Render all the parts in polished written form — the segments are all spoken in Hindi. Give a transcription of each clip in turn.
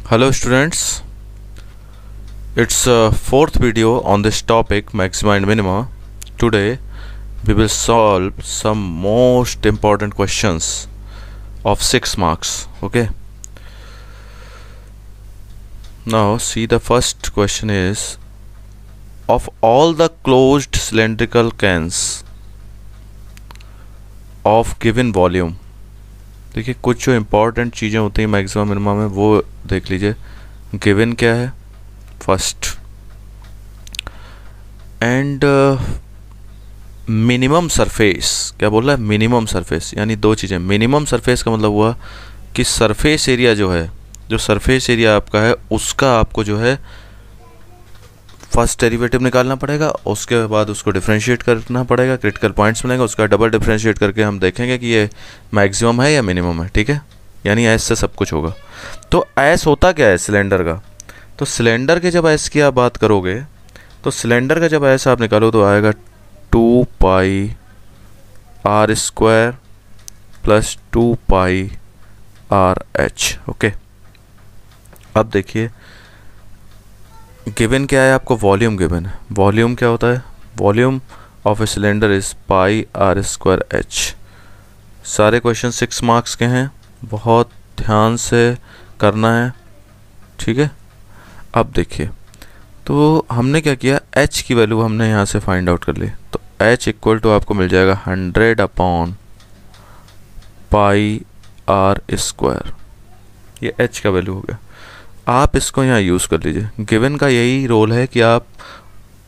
Hello students, it's a fourth video on this topic maxima and minima. Today we will solve some most important questions of 6 marks. Okay, now see, the first question is, of all the closed cylindrical cans of given volume. देखिए कुछ जो इम्पोर्टेंट चीज़ें होती हैं मैक्सिमम मिनिमम में वो देख लीजिए. गिवन क्या है फर्स्ट, एंड मिनिमम सरफेस. क्या बोल रहा है? Minimum surface. यानी दो चीज़ें. मिनिमम सरफेस का मतलब हुआ कि सरफेस एरिया जो है, जो सरफेस एरिया आपका है उसका आपको जो है फर्स्ट डेरिवेटिव निकालना पड़ेगा. उसके बाद उसको डिफरेंशिएट करना पड़ेगा. क्रिटिकल पॉइंट्स मिलेंगे, उसका डबल डिफरेंशिएट करके हम देखेंगे कि ये मैक्सिमम है या मिनिमम है. ठीक है, यानी एस से सब कुछ होगा. तो एस होता क्या है सिलेंडर का? तो सिलेंडर के जब एस की आप बात करोगे तो सिलेंडर का जब एस आप निकालो तो आएगा 2 pi r square plus 2 pi r h. Okay, अब देखिए गिवन क्या है आपको? वॉल्यूम गिवन है. वॉल्यूम क्या होता है? Volume of a cylinder is pi r square h. सारे क्वेश्चन 6 मार्क्स के हैं, बहुत ध्यान से करना है. ठीक है, अब देखिए तो हमने क्या किया, h की वैल्यू हमने यहाँ से फाइंड आउट कर ली. तो h इक्वल टू आपको मिल जाएगा 100 अपॉन पाई आर स्क्वायर. ये h का वैल्यू हो गया. आप इसको यहाँ यूज़ कर लीजिए. गिवन का यही रोल है कि आप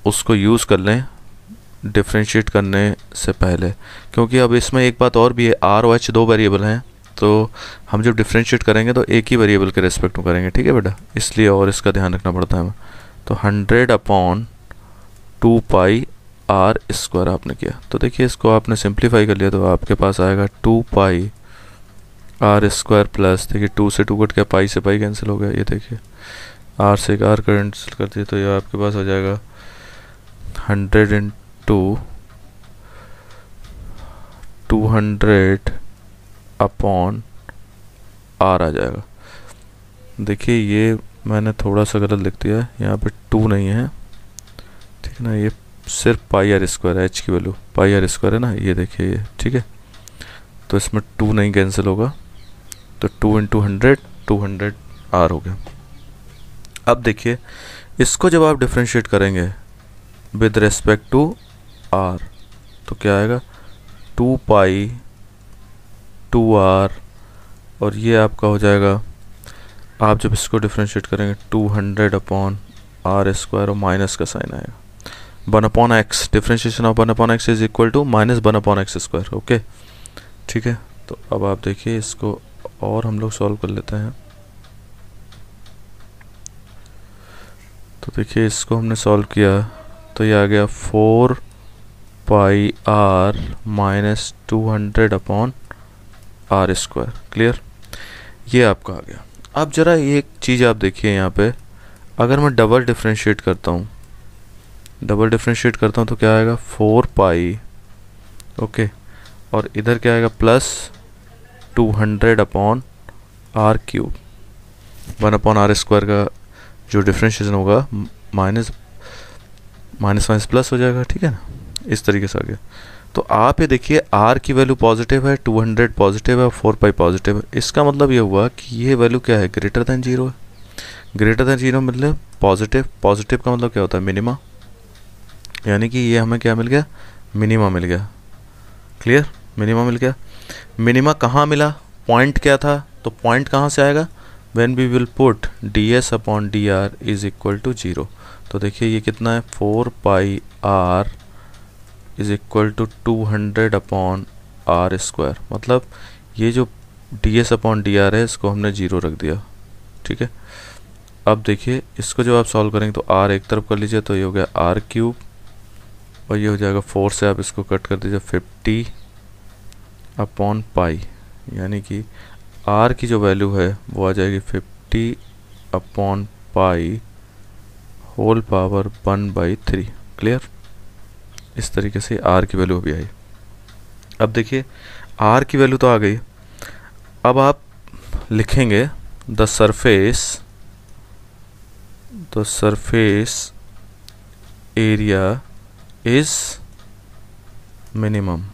उसको यूज़ कर लें डिफरेंशिएट करने से पहले, क्योंकि अब इसमें एक बात और भी है, आर और एच दो वेरिएबल हैं, तो हम जब डिफरेंशिएट करेंगे तो एक ही वेरिएबल के रेस्पेक्ट में करेंगे. ठीक है बेटा, इसलिए और इसका ध्यान रखना पड़ता है हमें. तो 100 अपॉन 2 पाई आर स्क्वायर आपने किया. तो देखिए इसको आपने सिंप्लीफाई कर लिया तो आपके पास आएगा 2 पाई आर स्क्वायर प्लस, देखिए 2 से 2 कट गया, पाई से पाई कैंसिल हो गया. ये देखिए आर से आर कैंसिल कर दिया तो ये आपके पास हो जाएगा 100 इंटू 200 अपॉन आर आ जाएगा. देखिए ये मैंने थोड़ा सा गलत लिख दिया है, यहाँ पे 2 नहीं है. ठीक है ना, ये सिर्फ पाई आर स्क्वायर है. एच की वैल्यू पाई आर स्क्वायर है ना, ये देखिए ये. ठीक है, तो इसमें 2 नहीं कैंसिल होगा, तो 2 इंटू 100 200 आर हो गया. अब देखिए इसको जब आप डिफरेंशिएट करेंगे विद रेस्पेक्ट टू आर तो क्या आएगा, 2 पाई 2 आर, और ये आपका हो जाएगा, आप जब इसको डिफरेंशिएट करेंगे 200 अपॉन आर स्क्वायर और माइनस का साइन आएगा. 1 upon x, differentiation of 1 upon x is equal to minus 1 upon x square. Okay, ठीक है. तो अब आप देखिए इसको और हम लोग सॉल्व कर लेते हैं. तो देखिए इसको हमने सॉल्व किया तो ये आ गया 4 pi r minus 200 upon r square. Clear, ये आपका आ गया. अब ज़रा एक चीज़ आप देखिए यहाँ पे, अगर मैं डबल डिफरेंशिएट करता हूँ तो क्या आएगा 4 पाई. ओके, और इधर क्या आएगा plus 200 upon r cube. 1 upon r square का जो डिफरेंशिएशन होगा माइनस माइनस प्लस हो जाएगा. ठीक है ना, इस तरीके से आ गया. तो आप ये देखिए आर की वैल्यू पॉजिटिव है, 200 पॉजिटिव है, 4 पाई पॉजिटिव है. इसका मतलब ये हुआ कि ये वैल्यू क्या है, ग्रेटर देन 0 है. ग्रेटर देन 0 मतलब पॉजिटिव. पॉजिटिव का मतलब क्या होता है, मिनिमा. यानी कि ये हमें क्या मिल गया, मिनिमा मिल गया. क्लियर, मिनिमा मिल गया. मिनिमा कहाँ मिला, पॉइंट क्या था, तो पॉइंट कहाँ से आएगा, when we will put d s upon d r is equal to 0. तो देखिए ये कितना है, 4 pi r is equal to 200 upon r square. मतलब ये जो d s upon d r है इसको हमने 0 रख दिया. ठीक है, अब देखिए इसको जब आप सॉल्व करेंगे तो आर एक तरफ कर लीजिए तो ये हो गया आर क्यूब, और ये हो जाएगा 4 से आप इसको कट कर दीजिए 50 अपॉन पाई. यानी कि आर की जो वैल्यू है वो आ जाएगी 50 upon pi whole power 1/3. Clear, इस तरीके से आर की वैल्यू भी आई. अब देखिए आर की वैल्यू तो आ गई. अब आप लिखेंगे द सरफेस तो surface area is minimum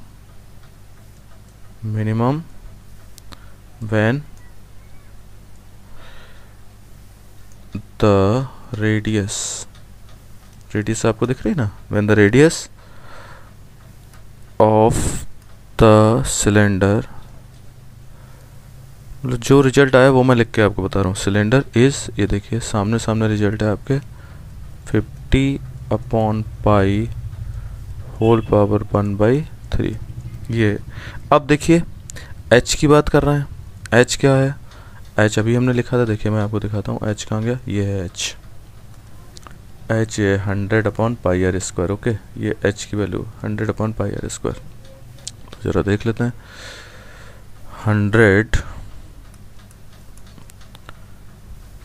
when the radius आपको दिख रही है ना, when the radius of the cylinder, मतलब जो रिजल्ट आया वो मैं लिख के आपको बता रहा हूँ। सिलेंडर इज, ये देखिए सामने रिजल्ट है आपके 50/पाई होल पावर 1/3। ये अब देखिए h की बात कर रहे हैं। h क्या है? h अभी हमने लिखा था, देखिए मैं आपको दिखाता हूँ h कहाँ गया। ये है h ये 100/πr²। ओके, ये h की वैल्यू 100/πr²। तो ज़रा देख लेते हैं। 100,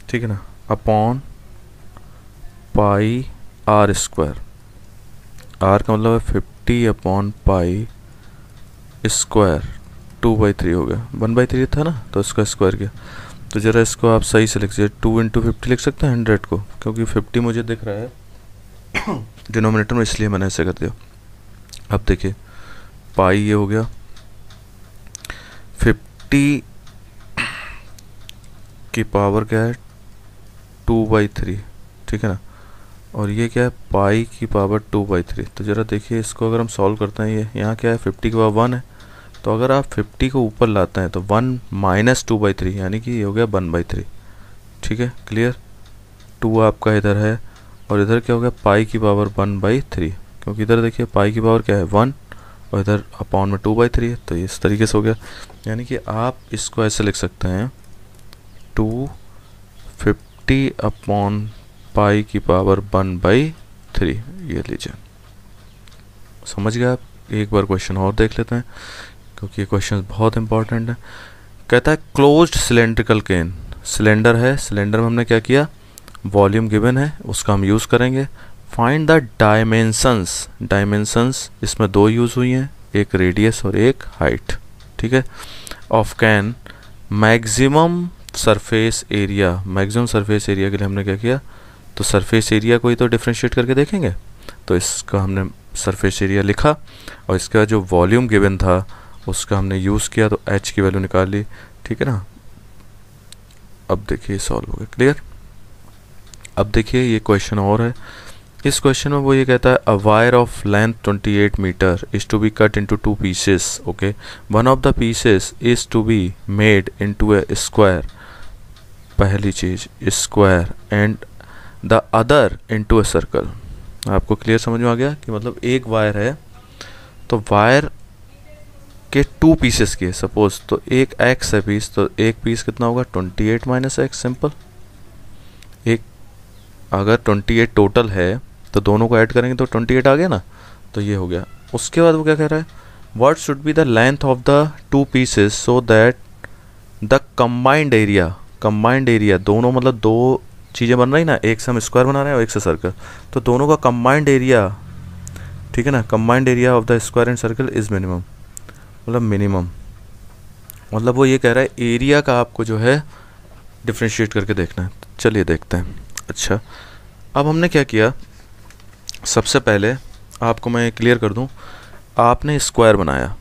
ठीक है ना, अपॉन पाई r²। r का मतलब है 50/पाई स्क्वायर, 2/3 हो गया। 1/3 था ना, तो इसका स्क्वायर किया। तो ज़रा इसको आप सही से लिख दीजिए, 2 × 50 लिख सकते हैं 100 को, क्योंकि 50 मुझे दिख रहा है डिनोमिनेटर में, इसलिए मैंने ऐसे कर दिया। अब देखिए पाई ये हो गया 50 की पावर क्या है 2/3, ठीक है ना, और ये क्या है पाई की पावर 2/3। तो ज़रा देखिए इसको अगर हम सॉल्व करते हैं, ये यहाँ क्या है 50 की पावर 1 है, तो अगर आप 50 को ऊपर लाते हैं तो 1 - 2/3 यानी कि ये हो गया 1/3। ठीक है, क्लियर। 2 आपका इधर है और इधर क्या हो गया पाई की पावर 1/3, क्योंकि इधर देखिए पाई की पावर क्या है 1 और इधर अपॉन में 2/3 है, तो इस तरीके से हो गया। यानी कि आप इसको ऐसे लिख सकते हैं 250/पाई की पावर 1/3। ये लीजिए, समझ गए आप। एक बार क्वेश्चन और देख लेते हैं, क्योंकि ये क्वेश्चन बहुत इंपॉर्टेंट है। कहता है क्लोज्ड सिलेंड्रिकल केन, सिलेंडर है, सिलेंडर में हमने क्या किया, वॉल्यूम गिवन है, उसका हम यूज़ करेंगे। फाइंड द डायमेंशंस, डायमेंशंस इसमें 2 यूज़ हुई हैं, एक रेडियस और एक हाइट, ठीक है। Of can maximum surface area, maximum surface area के लिए हमने क्या किया, तो सरफेस एरिया को ही तो डिफ्रेंशिएट करके देखेंगे। तो इसका हमने सरफेस एरिया लिखा और इसका जो वॉल्यूम गिवन था उसका हमने यूज़ किया, तो h की वैल्यू निकाल ली, ठीक है ना। अब देखिए सॉल्व हो गया, क्लियर। अब देखिए ये क्वेश्चन और है। इस क्वेश्चन में वो ये कहता है a wire of length 28 metre is to be cut into 2 pieces. Okay, one of the pieces is to be made into a square, पहली चीज़ square, and the other into a circle. आपको क्लियर समझ में आ गया कि मतलब एक वायर है, तो वायर के 2 पीसेस की है सपोज, तो एक x है पीस, तो एक पीस कितना होगा 28 - x, सिंपल। एक अगर 28 टोटल है तो दोनों को ऐड करेंगे तो 28 आ गया ना, तो ये हो गया। उसके बाद वो क्या कह रहा है, what should be the length of the 2 pieces so that the combined area, combined area दोनों मतलब 2 चीज़ें बन रही ना, एक से हम स्क्वायर बना रहे हैं और एक से सर्कल, तो दोनों का कंबाइंड एरिया, ठीक है ना, combined area of the square and circle is minimum, मतलब मिनिमम, मतलब वो ये कह रहा है एरिया का आपको जो है डिफ्रेंशिएट करके देखना है। चलिए देखते हैं। अच्छा, अब हमने क्या किया, सबसे पहले आपको मैं क्लियर कर दूं, आपने स्क्वायर बनाया,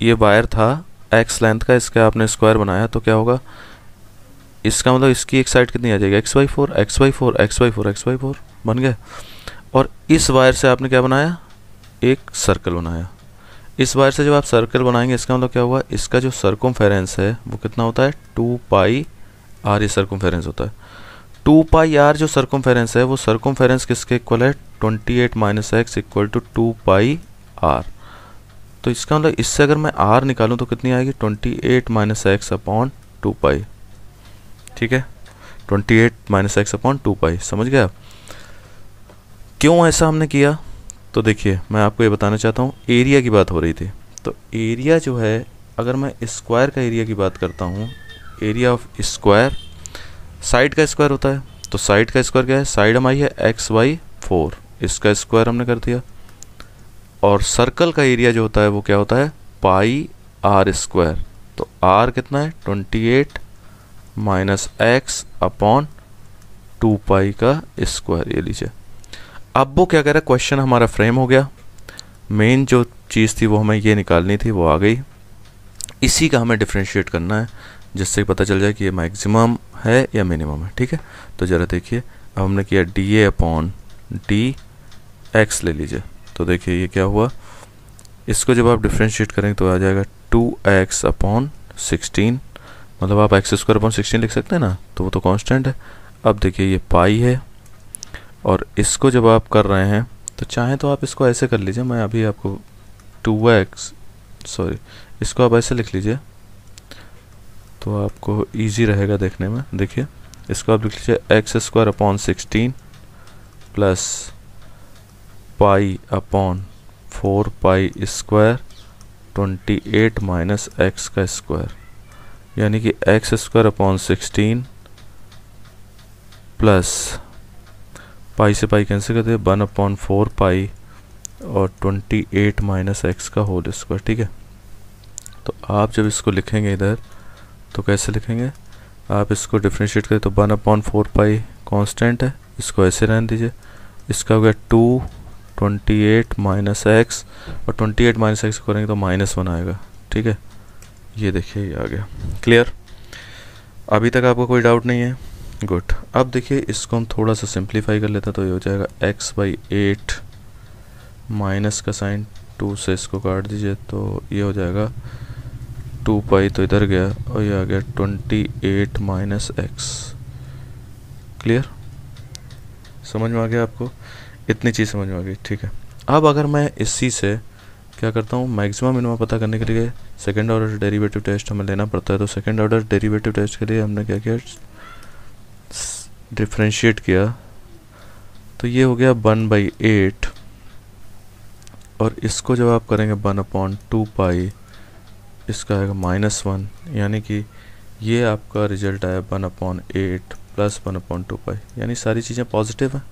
ये वायर था x लेंथ का, इसका आपने स्क्वायर बनाया, तो क्या होगा, इसका मतलब इसकी एक साइड कितनी आ जाएगी x/4 x/4 x/4 x/4 बन गया। और इस वायर से आपने क्या बनाया, एक सर्कल बनाया। इस वायर से जब आप सर्कल बनाएंगे इसका मतलब क्या होगा, इसका जो सर्कमफेरेंस है वो कितना होता है 2πr, ये सर्कमफेरेंस होता है। 2πr जो सर्कमफेरेंस है वो सर्कमफेरेंस किसके इक्वल है 28 - x = 2πr। तो इसका मतलब इससे अगर मैं r निकालूं तो कितनी आएगी 28 - x अपॉन 2π, ठीक है, 28 - x अपॉन 2π। समझ गया क्यों ऐसा हमने किया। तो देखिए मैं आपको ये बताना चाहता हूँ, एरिया की बात हो रही थी, तो एरिया जो है, अगर मैं स्क्वायर का एरिया की बात करता हूँ, एरिया ऑफ स्क्वायर, साइड का स्क्वायर होता है, तो साइड का स्क्वायर क्या है, साइड हमारी है x/4, इसका स्क्वायर हमने कर दिया। और सर्कल का एरिया जो होता है वो क्या होता है πr², तो r कितना है 28 - x अपॉन 2 पाई का स्क्वायर, ये लीजिए। अब वो क्या कह रहा है, क्वेश्चन हमारा फ्रेम हो गया, मेन जो चीज़ थी वो हमें ये निकालनी थी वो आ गई, इसी का हमें डिफ्रेंशिएट करना है जिससे पता चल जाए कि ये मैक्सिमम है या मिनिमम है। ठीक है, तो ज़रा देखिए, अब हमने किया dA/dx ले लीजिए, तो देखिए ये क्या हुआ, इसको जब आप डिफ्रेंशिएट करेंगे तो आ जाएगा 2x/16, मतलब आप x² 16 लिख सकते हैं ना, तो वो तो कांस्टेंट है। अब देखिए ये पाई है, और इसको जब आप कर रहे हैं तो चाहे तो आप इसको ऐसे कर लीजिए, मैं अभी आपको 2x इसको आप ऐसे लिख लीजिए तो आपको इजी रहेगा देखने में। देखिए इसको आप लिख लीजिए x² 16 + π/4 पाई स्क्वायर 28 - x का स्क्वायर, यानी कि x² 16 प्लस पाई से पाई कैंसिल कर दिया, 1/4 पाई और 28 - x का होल स्क्वायर। ठीक है, तो आप जब इसको लिखेंगे इधर तो कैसे लिखेंगे, आप इसको डिफ्रेंशिएट करें तो 1/4 पाई कांस्टेंट है, इसको ऐसे रहने दीजिए, इसका हो गया 2 28 - x, और 28 - x करेंगे तो -1 आएगा। ठीक है, ये देखिए ये आ गया। क्लियर, अभी तक आपको कोई डाउट नहीं है? गुड। अब देखिए इसको हम थोड़ा सा सिंप्लीफाई कर लेते हैं, तो ये हो जाएगा x/8 माइनस का साइन 2 से इसको काट दीजिए, तो ये हो जाएगा 2 पाई, तो इधर गया और ये आ गया 28 - x। क्लियर, समझ में आ गया आपको? इतनी चीज़ समझ में आ गई। ठीक है, अब अगर मैं इसी से क्या करता हूँ, मैक्सिमम मिनिमम पता करने के लिए सेकेंड ऑर्डर डेरिवेटिव टेस्ट हमें लेना पड़ता है। तो सेकेंड ऑर्डर डेरिवेटिव टेस्ट के लिए हमने क्या किया, डिफ्रेंशिएट किया, तो ये हो गया 1/8, और इसको जब आप करेंगे 1/2 पाई, इसका आएगा -1, यानी कि ये आपका रिजल्ट आया 1/8 + 1/2 पाई, यानी सारी चीज़ें पॉजिटिव हैं,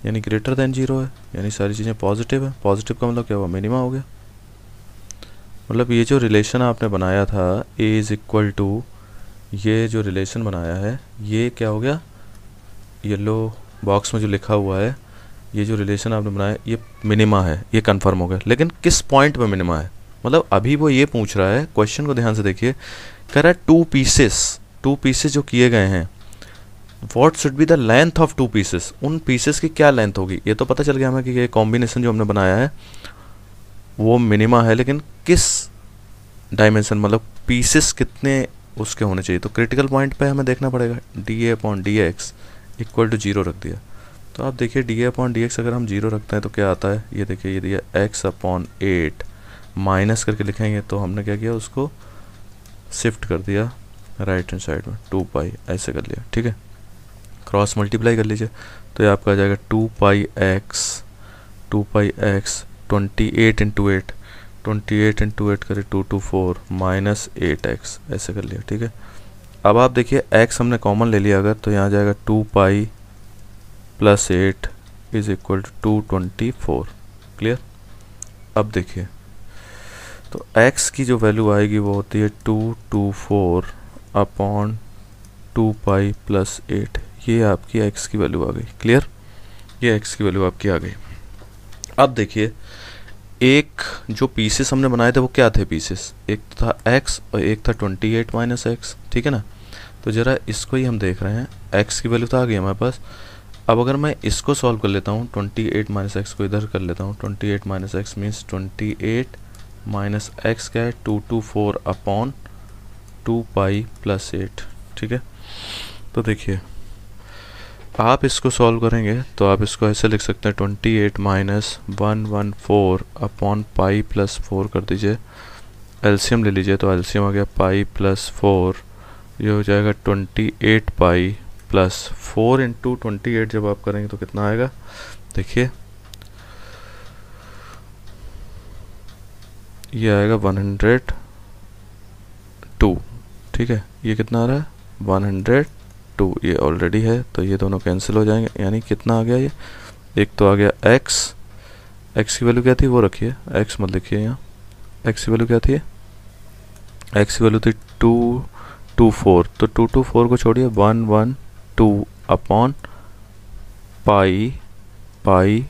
यानी ग्रेटर देन 0 है, यानी सारी चीज़ें पॉजिटिव है। पॉजिटिव का मतलब क्या हुआ, मिनिमा हो गया। मतलब ये जो रिलेशन आपने बनाया था A=, ये जो रिलेशन बनाया है ये क्या हो गया, येलो बॉक्स में जो लिखा हुआ है, ये जो रिलेशन आपने बनाया ये मिनिमा है, ये कंफर्म हो गया। लेकिन किस पॉइंट पे मिनिमा है, मतलब अभी वो ये पूछ रहा है, क्वेश्चन को ध्यान से देखिए, कह रहा है 2 पीसेस जो किए गए हैं, what should be the length of 2 pieces, उन पीसेस की क्या लेंथ होगी। ये तो पता चल गया हमें कि ये कॉम्बिनेशन जो हमने बनाया है वो मिनिमा है, लेकिन किस डायमेंशन, मतलब पीसेस कितने उसके होने चाहिए। तो क्रिटिकल पॉइंट पे हमें देखना पड़ेगा, dA/dx = 0 रख दिया। तो आप देखिए dA/dx अगर हम 0 रखते हैं तो क्या आता है, ये देखिए ये दिया x/8, माइनस करके लिखेंगे तो हमने क्या किया, उसको शिफ्ट कर दिया राइट हैंड साइड में, 2 पाई ऐसे कर लिया। ठीक है, क्रॉस मल्टीप्लाई कर लीजिए तो ये आपका आ जाएगा 2 पाई x 28 × 8 करें 2 2 4 -8x ऐसे कर लिया। ठीक है, अब आप देखिए x हमने कॉमन ले लिया अगर, तो यहाँ आ जाएगा 2 पाई + 8 = 224। क्लियर, अब देखिए तो x की जो वैल्यू आएगी वो होती है 224/2 पाई + 8, ये आपकी x की वैल्यू आ गई। क्लियर, ये x की वैल्यू आपकी आ गई। अब देखिए एक जो पीसेस हमने बनाए थे वो क्या थे पीसेस, एक था x और एक था 28 - x। ठीक है ना, तो ज़रा इसको ही हम देख रहे हैं, x की वैल्यू तो आ गई हमारे पास। अब अगर मैं इसको सॉल्व कर लेता हूँ, 28 - x को इधर कर लेता हूँ, 28 - x मीन्स 28 - x क्या है, 224/2 पाई + 8। ठीक है, तो देखिए आप इसको सॉल्व करेंगे तो आप इसको ऐसे लिख सकते हैं, 28 - 114/पाई + 4 कर दीजिए, एलसीएम ले लीजिए तो एलसीएम आ गया पाई + 4, ये हो जाएगा 28 पाई + 4 × 28 जब आप करेंगे तो कितना आएगा, देखिए ये आएगा 102। ठीक है, ये कितना आ रहा है 102, ये ऑलरेडी है तो ये दोनों कैंसिल हो जाएंगे, यानी कितना आ गया, ये एक तो आ गया x की वैल्यू क्या थी वो रखिए, x मत लिखिए यहाँ, x की वैल्यू क्या थी, x की वैल्यू थी 224, तो 224 को छोड़िए 112/2 पाई पाई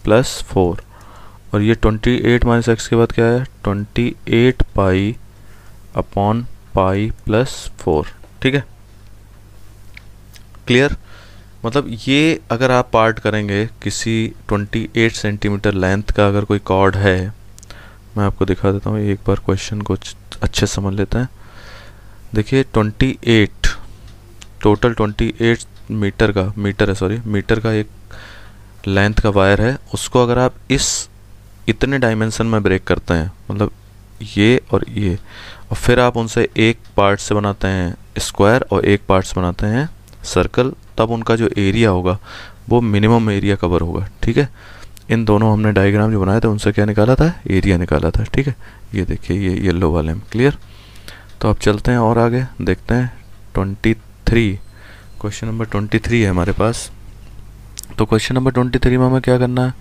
प्लस 4, और ये 28 माइनस एक्स के बाद क्या है 28 पाई अपॉन पाई प्लस 4। ठीक है, क्लियर। मतलब ये अगर आप पार्ट करेंगे किसी 28 सेंटीमीटर लेंथ का अगर कोई कॉर्ड है, मैं आपको दिखा देता हूँ एक बार, क्वेश्चन को अच्छे समझ लेते हैं। देखिए 28 टोटल 28 मीटर का एक लेंथ का वायर है, उसको अगर आप इतने डायमेंशन में ब्रेक करते हैं, मतलब ये और ये, और फिर आप उनसे एक पार्ट से बनाते हैं स्क्वायर और एक पार्ट से बनाते हैं सर्कल, तब उनका जो एरिया होगा वो मिनिमम एरिया कवर होगा। ठीक है, इन दोनों हमने डायग्राम जो बनाए थे उनसे क्या निकाला था, एरिया निकाला था। ठीक है, ये देखिए ये येलो वाले में, क्लियर। तो अब चलते हैं और आगे देखते हैं 23, क्वेश्चन नंबर 23 है हमारे पास। तो क्वेश्चन नंबर 23 में हमें क्या करना है,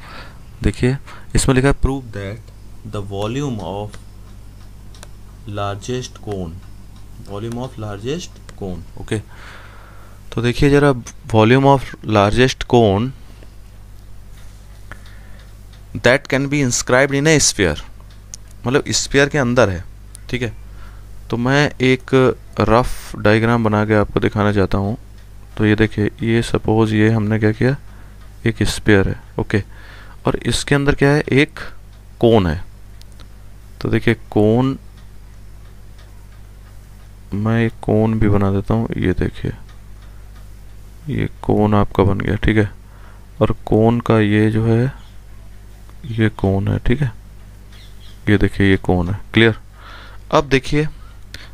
देखिए इसमें लिखा है prove that the volume of largest cone, okay. तो देखिए जरा, volume of largest cone that can be inscribed in A sphere, मतलब स्फीयर के अंदर है। ठीक है, तो मैं एक रफ डायग्राम बना के आपको दिखाना चाहता हूँ। तो ये देखिए, ये सपोज ये हमने क्या किया, एक स्फीयर है, ओके, और इसके अंदर क्या है, एक कोन है। तो देखिए कोन, मैं एक कोन भी बना देता हूँ, ये देखिए ये कोन आपका बन गया। ठीक है, और कोन का ये जो है ये कोन है। ठीक है, ये देखिए ये कोन है, क्लियर। अब देखिए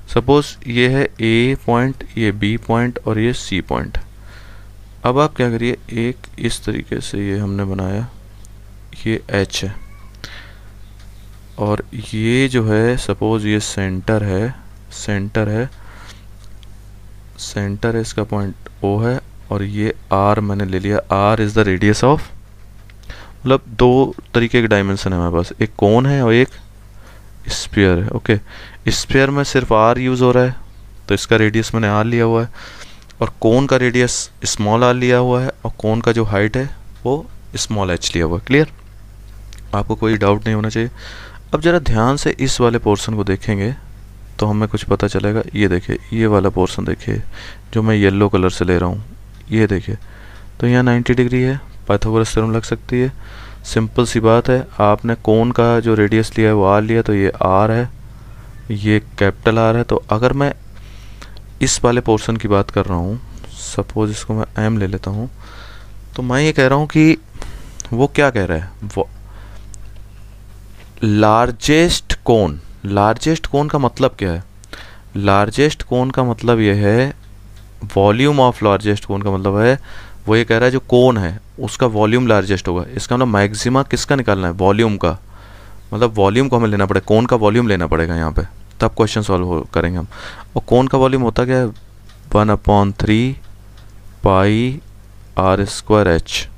सपोज ये है ए पॉइंट, ये बी पॉइंट और ये सी पॉइंट। अब आप क्या करिए, एक इस तरीके से ये हमने बनाया, ये एच है, और ये जो है सपोज ये सेंटर है इसका पॉइंट ओ है, और ये आर मैंने ले लिया, r is the radius of, मतलब दो तरीके के डायमेंशन है हमारे पास, एक कोन है और एक स्फीयर है। ओके, स्फीयर में सिर्फ आर यूज़ हो रहा है, तो इसका रेडियस मैंने आर लिया हुआ है, और कोन का रेडियस स्मॉल आर लिया हुआ है, और कोन का जो हाइट है वो स्मॉल एच लिया हुआ है। क्लियर, आपको कोई डाउट नहीं होना चाहिए। अब ज़रा ध्यान से इस वाले पोर्शन को देखेंगे तो हमें कुछ पता चलेगा। ये देखिए, ये वाला पोर्शन देखिए जो मैं येलो कलर से ले रहा हूँ, ये देखिए, तो यहाँ 90 डिग्री है, पाइथागोरस थ्योरम लग सकती है। सिंपल सी बात है, आपने कोन का जो रेडियस लिया है वो आर लिया, तो ये आर है, ये कैपिटल आर है। तो अगर मैं इस वाले पोर्शन की बात कर रहा हूँ, सपोज इसको मैं एम ले लेता हूँ, तो मैं ये कह रहा हूँ कि वो क्या कह रहा है, वो लार्जेस्ट कोन का मतलब क्या है, लार्जेस्ट कोन का मतलब ये है, वॉल्यूम ऑफ लार्जेस्ट कोन का मतलब है, वो ये कह रहा है जो कोन है उसका वॉल्यूम लार्जेस्ट होगा। इसका मतलब मैक्सिमा किसका निकालना है, वॉल्यूम का, मतलब वॉल्यूम को हमें लेना पड़ेगा, कोन का वॉल्यूम लेना पड़ेगा यहाँ पे, तब क्वेश्चन सॉल्व करेंगे हम। और कोन का वॉल्यूम होता क्या है, 1/3 पाई आर स्क्वायर एच।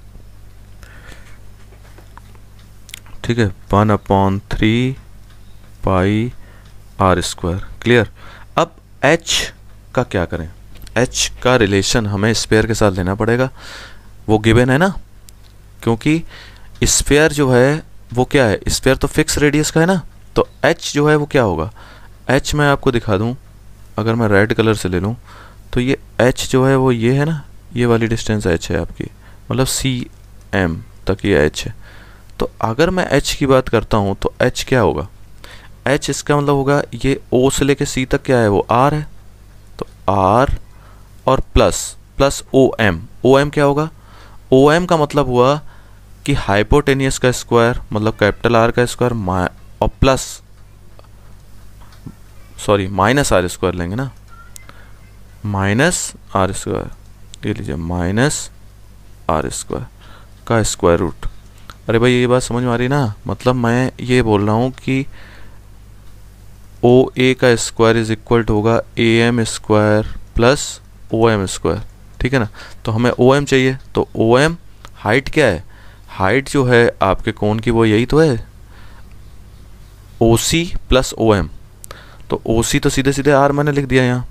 ठीक है, 1/3 पाई आर स्क्वायर, क्लियर। अब एच का क्या करें, एच का रिलेशन हमें स्फीयर के साथ लेना पड़ेगा, वो गिवन है ना, क्योंकि स्फीयर जो है वो क्या है, स्फीयर तो फिक्स रेडियस का है ना, तो एच जो है वो क्या होगा, एच मैं आपको दिखा दूं, अगर मैं रेड कलर से ले लूं तो ये एच जो है वो ये है ना, ये वाली डिस्टेंस एच है आपकी, मतलब सी एम तक ये एच है। तो अगर मैं एच की बात करता हूँ तो एच क्या होगा, एच इसका मतलब होगा ये ओ से लेके सी तक क्या है, वो आर है, तो आर और प्लस ओ एम क्या होगा, ओ एम का मतलब हुआ कि हाइपोटेनियस का स्क्वायर, मतलब कैपिटल आर का स्क्वायर, और माइनस आर स्क्वायर लेंगे ना, माइनस आर स्क्वायर, ये लीजिए माइनस आर स्क्वायर का स्क्वायर रूट। अरे भाई ये बात समझ में आ रही ना, मतलब मैं ये बोल रहा हूँ कि ओ ए का स्क्वायर इज इक्वल टू होगा A M square plus O M square, ठीक है ना। तो हमें ओ एम चाहिए, तो ओ एम हाइट क्या है, हाइट जो है आपके कोण की वो यही तो है, ओ सी प्लस ओ एम। तो ओ सी तो सीधे सीधे आर मैंने लिख दिया यहाँ,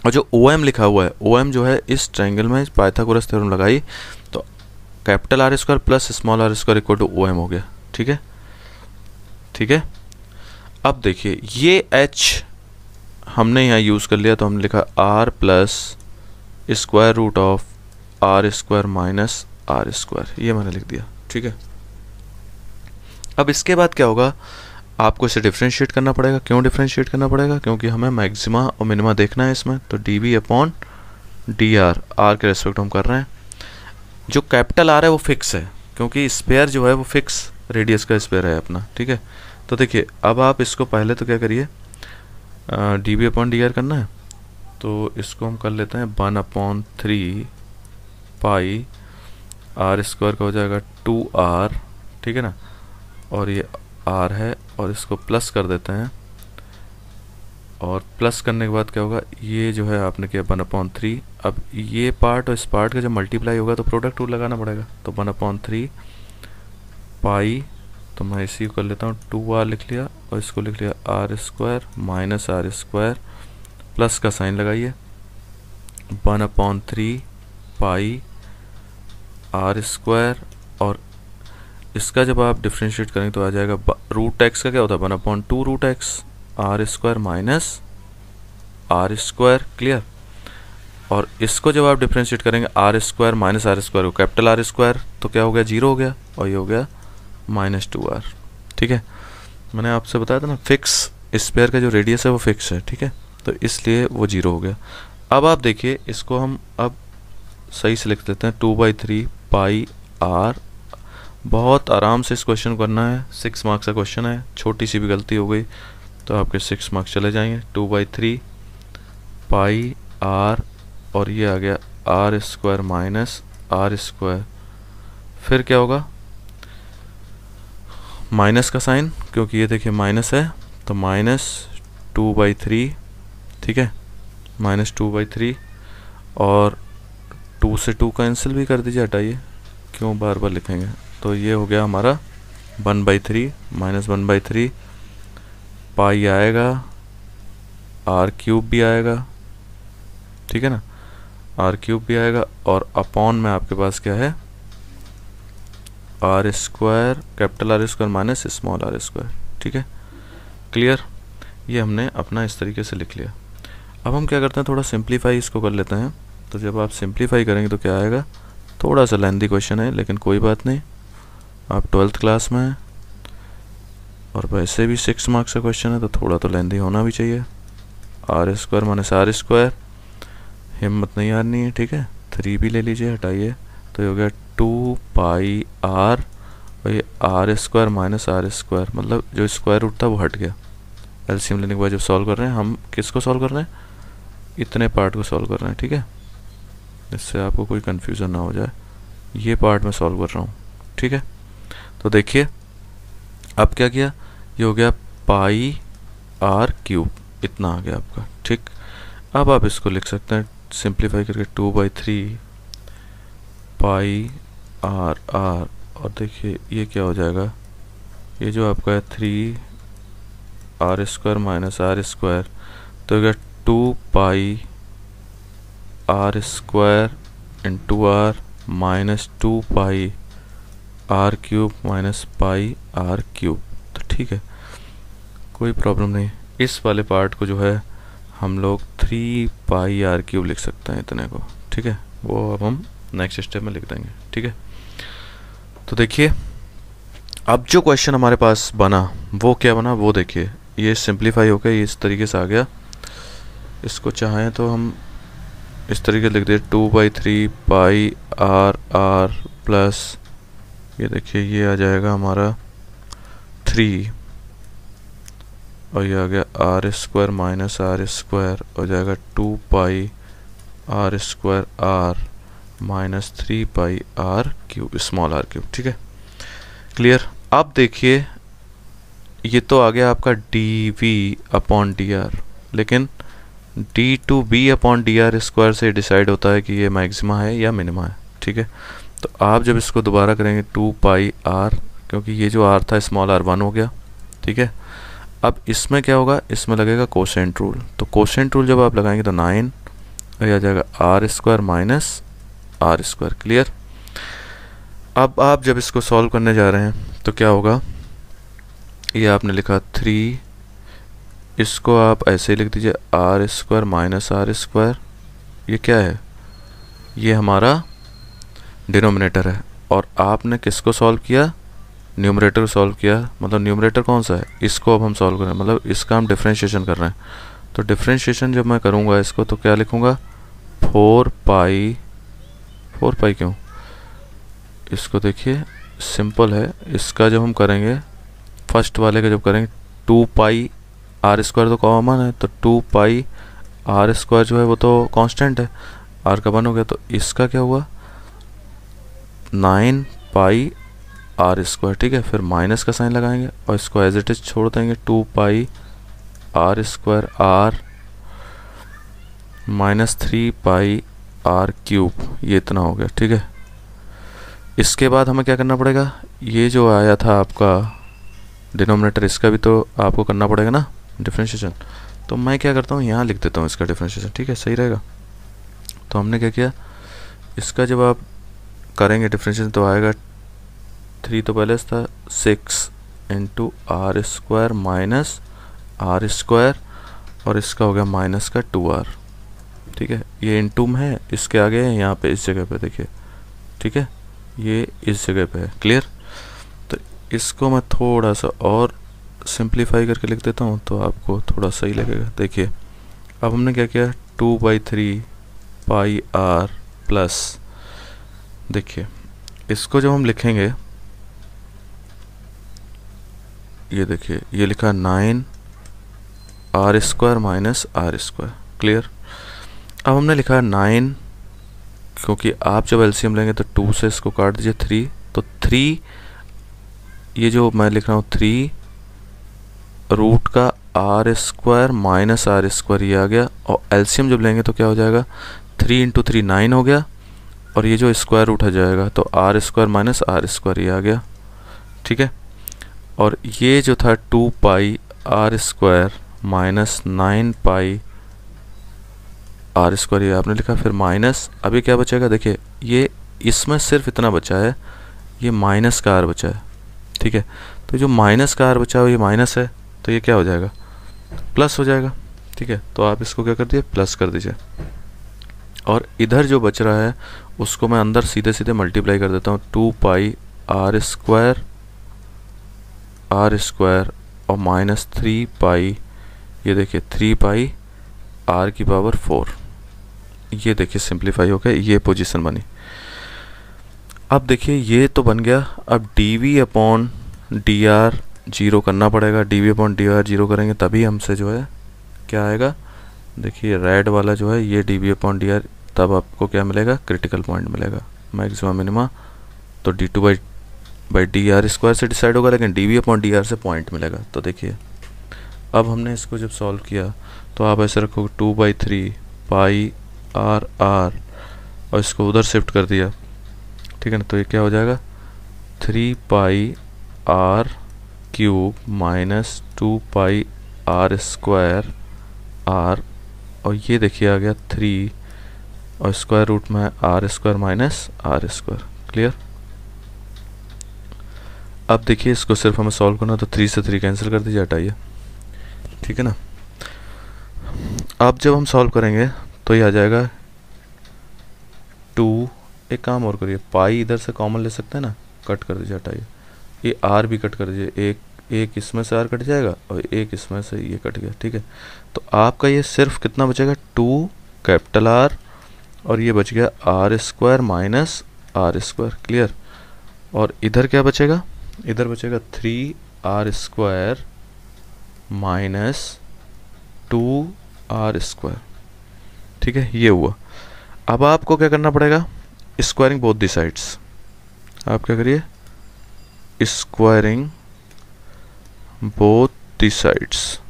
और जो ओ एम लिखा हुआ है, ओ एम जो है इस ट्रायंगल में पाइथागोरस थ्योरम लगाई, तो capital R square plus small r square equal to O M हो गया। ठीक है, ठीक है। अब देखिए ये एच हमने यहाँ यूज़ कर लिया, तो हमने लिखा R plus square root of r square minus r square, ये मैंने लिख दिया। ठीक है, अब इसके बाद क्या होगा, आपको इसे डिफ्रेंशिएट करना पड़ेगा। क्यों डिफ्रेंशिएट करना पड़ेगा? क्योंकि हमें मैक्सिमा और मिनिमा देखना है इसमें। तो d b upon d r, r के रेस्पेक्ट हम कर रहे हैं। जो कैपिटल आर है वो फिक्स है, क्योंकि स्पेयर जो है वो फिक्स रेडियस का स्पेयर है अपना। ठीक है, तो देखिए अब आप इसको पहले तो क्या करिए, d b upon d r करना है, तो इसको हम कर लेते हैं 1/3 पाई आर स्क्वायर का हो जाएगा 2r। ठीक है ना, और ये r है, और इसको प्लस कर देते हैं, और प्लस करने के बाद क्या होगा, ये जो है आपने किया 1/3। अब ये पार्ट और इस पार्ट का जब मल्टीप्लाई होगा तो प्रोडक्ट रूल लगाना पड़ेगा। तो 1/3 पाई, तो मैं इसी को कर लेता हूँ 2r लिख लिया, और इसको लिख लिया r square minus r square, plus का साइन लगाइए 1/3 पाई आर स्क्वायर, और इसका जब आप डिफ्रेंशिएट करेंगे तो आ जाएगा रूट एक्स का क्या होता है 1/2 root x r square minus r square. Clear? और इसको जब आप डिफ्रेंशिएट करेंगे r square minus r square को कैपिटल आर स्क्वायर, तो क्या हो गया 0 हो गया, और ये हो गया -2r। ठीक है, मैंने आपसे बताया था ना फिक्स स्पेयर का जो रेडियस है वो फिक्स है। ठीक है, तो इसलिए वो 0 हो गया। अब आप देखिए इसको हम अब सही से लिख देते हैं 2/3 पाई आर। बहुत आराम से इस क्वेश्चन को करना है, 6 मार्क्स का क्वेश्चन है, छोटी सी भी गलती हो गई तो आपके 6 मार्क्स चले जाएंगे। 2/3 पाई आर, और ये आ गया r square minus r square, फिर क्या होगा माइनस का साइन, क्योंकि ये देखिए माइनस है, तो -2/3। ठीक है, -2/3, और 2 से 2 कैंसिल भी कर दीजिए, हटाइए, क्यों बार बार लिखेंगे। तो ये हो गया हमारा 1/3 -1/3 पाई आएगा, आर क्यूब भी आएगा। ठीक है ना, आर क्यूब भी आएगा, और अपॉन में आपके पास क्या है r square, capital R square minus small r square. ठीक है, क्लियर? ये हमने अपना इस तरीके से लिख लिया। अब हम क्या करते हैं, थोड़ा सिंप्लीफाई इसको कर लेते हैं। तो जब आप सिंप्लीफाई करेंगे तो क्या आएगा, थोड़ा सा लेंथी क्वेश्चन है, लेकिन कोई बात नहीं, आप 12th क्लास में हैं और वैसे भी 6 मार्क्स का क्वेश्चन है, तो थोड़ा तो लेंथी होना भी चाहिए। R square minus r square, हिम्मत नहीं हारनी है। ठीक है, 3 भी ले लीजिए, हटाइए, तो ये हो गया 2 पाई आर, और ये r square minus r square, मतलब जो स्क्वायर रूट था वो हट गया। एलसीएम लेने के बाद जब सॉल्व कर रहे हैं, हम किसको सॉल्व कर रहे हैं, इतने पार्ट को सॉल्व कर रहे हैं। ठीक है, इससे आपको कोई कन्फ्यूज़न ना हो जाए, ये पार्ट मैं सॉल्व कर रहा हूँ। ठीक है, तो देखिए अब क्या किया, ये हो गया पाई आर क्यूब, इतना आ गया आपका। ठीक, अब आप इसको लिख सकते हैं सिंप्लीफाई करके 2/3 पाई आर आर, और देखिए ये क्या हो जाएगा, ये जो आपका है 3 r square minus r square, तो हो गया 2 pi r square into r minus 2 pi r cube minus pi r cube. तो ठीक है, कोई प्रॉब्लम नहीं। इस वाले पार्ट को जो है हम लोग 3 पाई आर क्यूब लिख सकते हैं इतने को। ठीक है, वो अब हम नेक्स्ट स्टेप में लिख देंगे। ठीक है, तो देखिए अब जो क्वेश्चन हमारे पास बना वो क्या बना, वो देखिए, ये सिंप्लीफाई हो गया, ये इस तरीके से आ गया। इसको चाहें तो हम इस तरीके लिख दे 2/3 पाई आर आर प्लस, ये देखिए ये आ जाएगा हमारा 3, और ये आ गया r square minus r square, हो जाएगा 2 pi r square r minus 3 pi r cube, small r cube. ठीक है, क्लियर? अब देखिए ये तो आ गया आपका d v upon d r, लेकिन d two v upon d r square से डिसाइड होता है कि ये मैक्सिमा है या मिनिमा है। ठीक है, तो आप जब इसको दोबारा करेंगे 2 पाई आर, क्योंकि ये जो आर था स्मॉल आर 1 हो गया। ठीक है, अब इसमें क्या होगा, इसमें लगेगा कोसेंट रूल। तो कोसेंट रूल जब आप लगाएंगे तो 9, और यह आ जाएगा r square minus r square. Clear? अब आप जब इसको सॉल्व करने जा रहे हैं तो क्या होगा, ये आपने लिखा 3, इसको आप ऐसे ही लिख दीजिए r square minus r square. ये क्या है, ये हमारा डिनोमिनेटर है, और आपने किसको सॉल्व किया, न्यूमरेटर को सॉल्व किया। मतलब न्यूमरेटर कौन सा है, इसको अब हम सॉल्व कर रहे हैं, मतलब इसका हम डिफ्रेंशिएशन कर रहे हैं। तो डिफ्रेंशिएशन जब मैं करूँगा इसको तो क्या लिखूँगा, 4 पाई क्यों, इसको देखिए सिंपल है। इसका जब हम करेंगे फर्स्ट वाले का जब करेंगे 2 पाई आर स्क्वायर तो कॉमन है, तो 2 पाई आर स्क्वायर जो है वो तो कांस्टेंट है, आर का 1 हो गया। तो इसका क्या हुआ 9 पाई आर स्क्वायर, ठीक है। फिर माइनस का साइन लगाएंगे और इसको एज इट इज छोड़ देंगे, 2 pi r square r minus 3 pi r cube, ये इतना हो गया, ठीक है। इसके बाद हमें क्या करना पड़ेगा, ये जो आया था आपका डिनोमिनेटर, इसका भी तो आपको करना पड़ेगा ना डिफ्रेंशिएशन। तो मैं क्या करता हूँ, यहाँ लिख देता हूँ इसका डिफ्रेंशिएशन, ठीक है, सही रहेगा। तो हमने क्या किया, इसका जब आप करेंगे डिफ्रेंशिएशन तो आएगा 3 तो पहले था 6 into r square minus r square, और इसका हो गया माइनस का 2r, ठीक है। ये इंटू में है, इसके आगे है यहाँ पे, इस जगह पे देखिए, ठीक है, ये इस जगह पे है, क्लियर। तो इसको मैं थोड़ा सा और सिंप्लीफाई करके लिख देता हूँ तो आपको थोड़ा सही लगेगा। देखिए अब हमने क्या किया, 2/3 पाई आर प्लस, देखिए इसको जब हम लिखेंगे, ये देखिए ये लिखा 9 r square minus r square, clear. अब हमने लिखा 9, क्योंकि आप जब एलसीएम लेंगे तो 2 से इसको काट दीजिए 3, तो 3 ये जो मैं लिख रहा हूँ 3 रूट का r square minus r square, ये आ गया। और एलसीएम जब लेंगे तो क्या हो जाएगा, 3 इंटू 3 9 हो गया, और ये जो स्क्वायर रूट आ जाएगा तो r square minus r square, ये आ गया, ठीक है। और ये जो था 2 pi r square minus 9 pi r square, ये आपने लिखा, फिर माइनस, अभी क्या बचेगा, देखिए ये इसमें सिर्फ इतना बचा है, ये माइनस का आर बचा है, ठीक है। तो जो माइनस का आर बचा है ये माइनस है, तो ये क्या हो जाएगा, प्लस हो जाएगा, ठीक है। तो आप इसको क्या कर दीजिए, प्लस कर दीजिए, और इधर जो बच रहा है उसको मैं अंदर सीधे सीधे मल्टीप्लाई कर देता हूँ, 2 पाई आर स्क्वायर और माइनस 3 पाई, ये देखिए 3 पाई आर की पावर 4, ये देखिए सिंप्लीफाई हो गया, ये पोजीशन बनी। अब देखिए ये तो बन गया, अब D upon d are zero करना पड़ेगा, D upon d are zero करेंगे तभी हमसे जो है क्या आएगा, देखिए रेड वाला जो है ये डी अपॉन डी आर, तब आपको क्या मिलेगा, क्रिटिकल पॉइंट मिलेगा, मैक्सिमम मिनिमा। तो d2 by D r square से डिसाइड होगा, लेकिन डी अपॉन डी आर से पॉइंट मिलेगा। तो देखिए अब हमने इसको जब सॉल्व किया तो आप ऐसे रखोगे 2/3 पाई आर और इसको उधर शिफ्ट कर दिया, ठीक है ना। तो ये क्या हो जाएगा, 3 pi r cube minus 2 pi r square r, और ये देखिए आ गया 3 और स्क्वायर रूट में r square minus r square, clear. अब देखिए इसको सिर्फ हमें सॉल्व करना, तो 3 से 3 कैंसिल कर दीजिए, हटाइए, ठीक है ना। अब जब हम सॉल्व करेंगे तो ये आ जाएगा 2, एक काम और करिए, पाई इधर से कॉमन ले सकते हैं ना, कट कर दीजिए, हटाइए, ये आर भी कट कर दीजिए, एक इसमें से आर कट जाएगा और एक इसमें से ये कट गया, ठीक है। तो आपका ये सिर्फ कितना बचेगा, 2 कैपिटल आर, और ये बच गया r square minus r square, clear. और इधर क्या बचेगा, इधर बचेगा 3 r square minus 2 r square, ठीक है, ये हुआ। अब आपको क्या करना पड़ेगा, स्क्वायरिंग बोथ दी साइड्स, आप क्या करिए, स्क्वायरिंग बोथ दी साइड्स,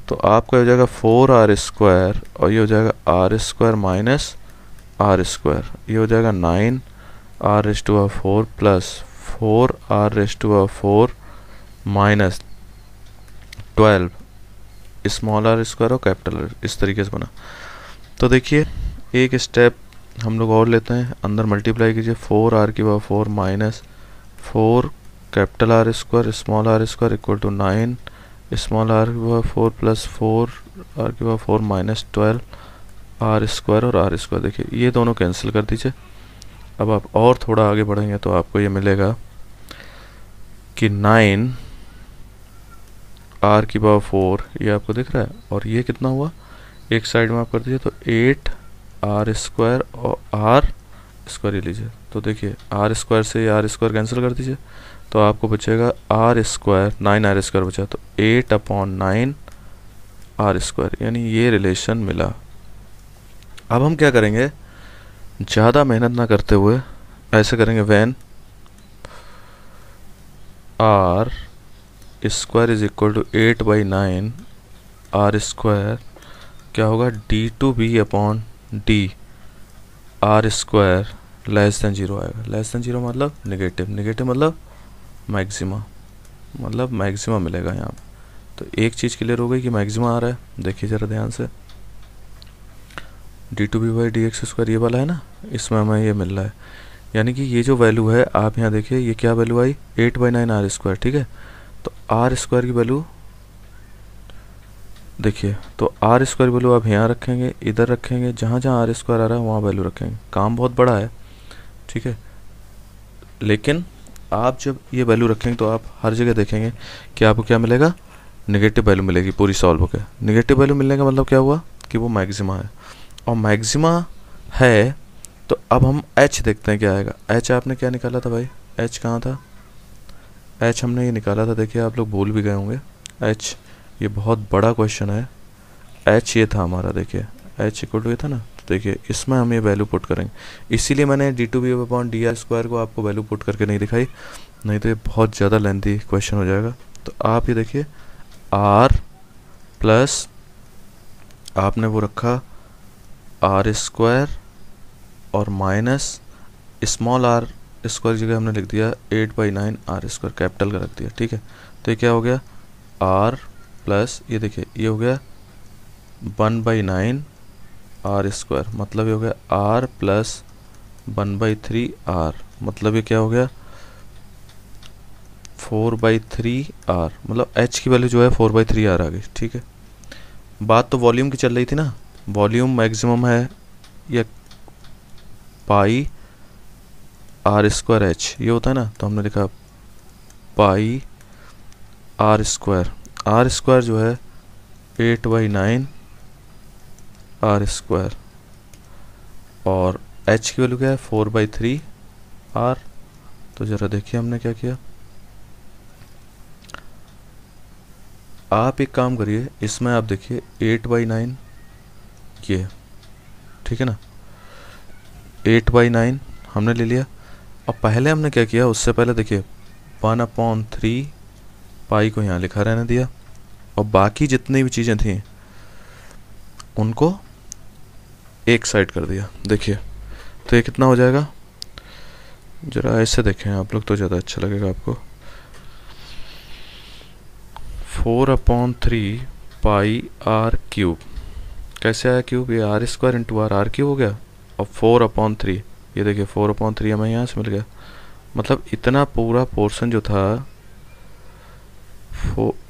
तो आपका हो जाएगा 4 आर स्क्वायर और ये हो जाएगा r square minus r square, ये हो जाएगा 9 r raise to power 4 plus 4 r raise to power 4 minus 12 small r square और कैपिटल आर, इस तरीके से बना। तो देखिए एक स्टेप हम लोग और लेते हैं, अंदर मल्टीप्लाई कीजिए 4r⁴ minus 4 capital R square small r square equal to 9 small r⁴ plus 4r⁴ minus 12 r square और r स्क्वायर। देखिए ये दोनों कैंसिल कर दीजिए। अब आप और थोड़ा आगे बढ़ेंगे तो आपको ये मिलेगा कि 9 r⁴ ये आपको दिख रहा है, और ये कितना हुआ, एक साइड में आप कर दीजिए तो 8 r स्क्वायर और r स्क्वायर ये लीजिए। तो देखिए r स्क्वायर से r स्क्वायर कैंसिल कर दीजिए तो आपको बचेगा r स्क्वायर, 9r स्क्वायर बचा तो 8/9 r स्क्वायर, यानी ये रिलेशन मिला। अब हम क्या करेंगे, ज़्यादा मेहनत ना करते हुए ऐसे करेंगे, when r square is equal to 8/9 r square क्या होगा, d/d r square less than 0 आएगा। लेस देन 0 मतलब नेगेटिव, नेगेटिव मतलब मैक्सिमा, मतलब मैक्सिमा मिलेगा यहाँ पे। तो एक चीज़ क्लियर हो गई कि मैक्सिमा आ रहा है। देखिए ज़रा ध्यान से, d2b/dx² ये वाला है ना, इसमें हमें ये मिल रहा है, यानी कि ये जो वैल्यू है आप यहाँ देखिए ये क्या वैल्यू आई, 8/9 r स्क्वायर। ठीक है, तो r स्क्वायर की वैल्यू देखिए, तो r स्क्वायर वैल्यू आप यहाँ रखेंगे, इधर रखेंगे, जहाँ जहाँ r स्क्वायर आ रहा है वहाँ वैल्यू रखेंगे। काम बहुत बड़ा है, ठीक है, लेकिन आप जब ये वैल्यू रखेंगे तो आप हर जगह देखेंगे कि आपको क्या मिलेगा, नेगेटिव वैल्यू मिलेगी पूरी सॉल्व होकर। नेगेटिव वैल्यू मिलने का मतलब क्या हुआ कि वो मैक्सिमा है, और मैक्सिमा है तो अब हम h देखते हैं क्या आएगा। h आपने क्या निकाला था भाई, h कहाँ था, h हमने ये निकाला था, देखिए आप लोग भूल भी गए होंगे। h ये बहुत बड़ा क्वेश्चन है, h ये था हमारा, देखिए h इक्वल टू ये था ना, तो देखिए इसमें हम ये वैल्यू पुट करेंगे। इसीलिए मैंने d2b/dr² को आपको वैल्यू पुट करके नहीं दिखाई, नहीं तो ये बहुत ज़्यादा लेंथी क्वेश्चन हो जाएगा। तो आप ये देखिए r प्लस आपने वो रखा r स्क्वायर और माइनस स्मॉल r स्क्वायर जगह हमने लिख दिया 8/9 r स्क्वायर, कैपिटल का रख दिया। ठीक है, तो ये क्या हो गया, r प्लस ये देखिए ये हो गया 1/9 r स्क्वायर, मतलब ये हो गया r प्लस 1/3 r, मतलब ये क्या हो गया 4/3 r, मतलब h की वैल्यू जो है 4/3 r आ गई। ठीक है, बात तो वॉल्यूम की चल रही थी ना, वॉल्यूम मैक्सिमम है या पाई r स्क्वायर h ये होता है ना, तो हमने लिखा पाई r स्क्वायर जो है 8/9 r स्क्वायर, और h की वैल्यू क्या है 4/3 r। तो ज़रा देखिए हमने क्या किया, आप एक काम करिए, इसमें आप देखिए 8/9 ये, ठीक है ना, 8/9 हमने ले लिया। और पहले हमने क्या किया, उससे पहले देखिए 1/3 पाई को यहाँ लिखा रहने दिया, और बाकी जितनी भी चीज़ें थी उनको एक साइड कर दिया। देखिए तो ये कितना हो जाएगा, ज़रा ऐसे देखें आप लोग तो ज़्यादा अच्छा लगेगा आपको। 4/3 पाई r³ कैसे आया क्यूब, ये r स्क्वायर इंटू r³ हो गया, और 4/3 ये देखिए 4/3 हमें यहाँ से मिल गया। मतलब इतना पूरा पोर्शन जो था,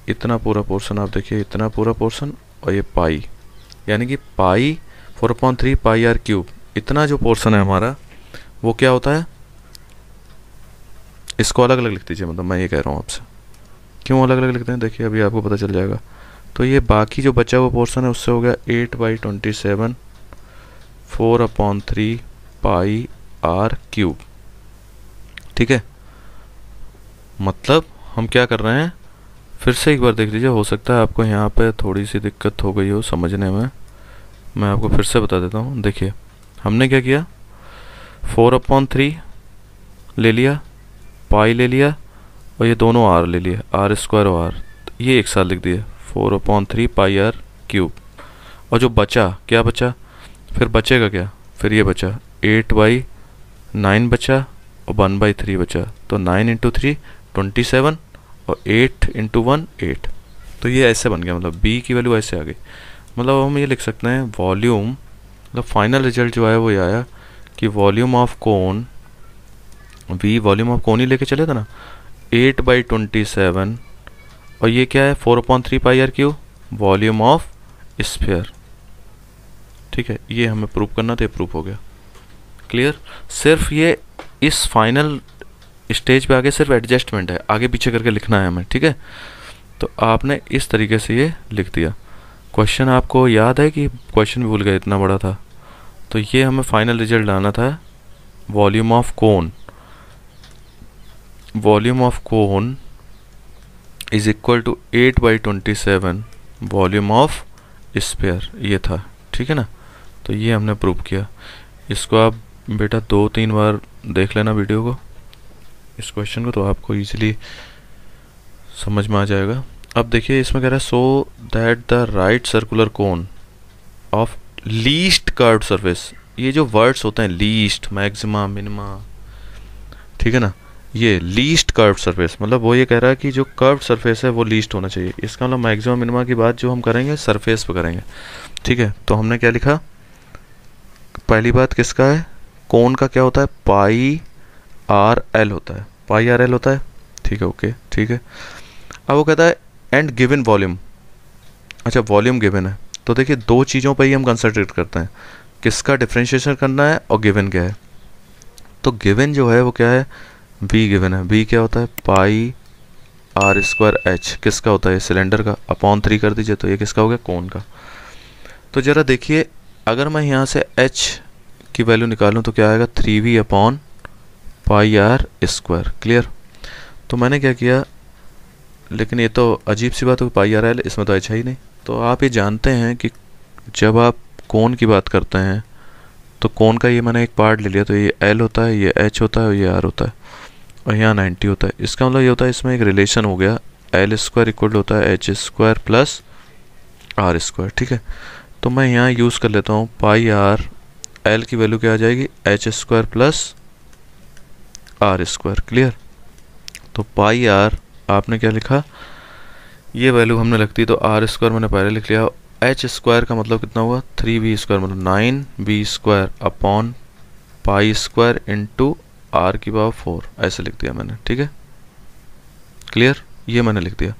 इतना पूरा पोर्शन आप देखिए, इतना पूरा पोर्शन, और ये पाई, यानी कि पाई 4/3 पाई r³, इतना जो पोर्शन है हमारा वो क्या होता है, इसको अलग अलग लिख दीजिए, मतलब मैं ये कह रहा हूँ आपसे क्यों अलग अलग लिखते हैं, देखिए अभी आपको पता चल जाएगा। तो ये बाकी जो बचा हुआ पोर्शन है उससे हो गया 8/27 4/3 पाई r³। ठीक है, मतलब हम क्या कर रहे हैं, फिर से एक बार देख लीजिए, हो सकता है आपको यहाँ पे थोड़ी सी दिक्कत हो गई हो समझने में, मैं आपको फिर से बता देता हूँ। देखिए हमने क्या किया, 4/3 ले लिया, पाई ले लिया, और ये दोनों r ले लिए, r स्क्वायर और r, ये एक साथ लिख दिए 4/3 पाई r³। और जो बचा, क्या बचा, फिर बचेगा क्या, फिर ये बचा 8/9 बचा और 1/3 बचा, तो 9 × 3 27 और 8 × 1 8। तो ये ऐसे बन गया, मतलब b की वैल्यू ऐसे आ गई। मतलब हम ये लिख सकते हैं वॉल्यूम, मतलब फाइनल रिजल्ट जो है वो ये आया कि volume of cone, v volume of cone ही लेके चले थे ना, 8/27, और ये क्या है 4/3 pi r cube volume of sphere. ठीक है, ये हमें प्रूव करना था, ये प्रूव हो गया। क्लियर। सिर्फ ये इस फाइनल स्टेज पे आगे सिर्फ एडजस्टमेंट है, आगे पीछे करके लिखना है हमें। ठीक है, तो आपने इस तरीके से ये लिख दिया। क्वेश्चन आपको याद है कि क्वेश्चन भी भूल गए, इतना बड़ा था। तो ये हमें फाइनल रिजल्ट लाना था, volume of cone, volume of cone is equal to 8/27 volume of sphere, ये था। ठीक है ना, तो ये हमने प्रूव किया। इसको आप बेटा 2-3 बार देख लेना वीडियो को, इस क्वेश्चन को, तो आपको इजीली समझ में आ जाएगा। अब देखिए इसमें कह रहा है so that the right circular cone of least curved surface. ये जो वर्ड्स होते हैं लीस्ट, मैक्सिमा, मिनिमा, ठीक है ना, ये लीस्ट कर्व्ड सरफेस, मतलब वो ये कह रहा है कि जो कर्व्ड सरफेस है वो लीस्ट होना चाहिए। इसका मतलब मैक्सिमा मिनिमा की बात जो हम करेंगे सरफेस पे करेंगे। ठीक है, तो हमने क्या लिखा, पहली बात किसका है, कोन का क्या होता है, पाई आर एल होता है, पाई आर एल होता है। ठीक है, ओके, ठीक है। अब वो कहता है एंड गिवन वॉल्यूम, अच्छा वॉल्यूम गिवन है, तो देखिए दो चीज़ों पर ही हम कंसंट्रेट करते हैं, किसका डिफ्रेंशिएशन करना है और गिवन क्या है। तो गिवन जो है वो क्या है, v गिवन है, v क्या होता है, पाई आर स्क्वायर एच, किसका होता है, सिलेंडर का, अपॉन 3 कर दीजिए, तो ये किसका हो गया, कोन का। तो ज़रा देखिए अगर मैं यहाँ से h की वैल्यू निकालूँ तो क्या आएगा, 3v upon pi r square. Clear. तो मैंने क्या किया, लेकिन ये तो अजीब सी बात है, पाई आर एल, इसमें तो h है ही नहीं। तो आप ये जानते हैं कि जब आप कोन की बात करते हैं तो कोन का ये मैंने एक पार्ट ले लिया, तो ये l होता है, ये h होता है और ये r होता है, और यहाँ 90 होता है। इसका मतलब ये होता है इसमें एक रिलेशन हो गया, एल स्क्वायर इक्वल होता है h square plus r square. ठीक है, तो मैं यहाँ यूज़ कर लेता हूँ पाई आर, एल की वैल्यू क्या आ जाएगी, h square plus r square. Clear. तो पाई आर आपने क्या लिखा, ये वैल्यू हमने लगती, तो आर स्क्वायर मैंने पहले लिख लिया, एच स्क्वायर का मतलब कितना हुआ, 3v स्क्वायर मतलब 9v square upon pi square into r की पावर 4, ऐसे लिख दिया मैंने। ठीक है, क्लियर, ये मैंने लिख दिया।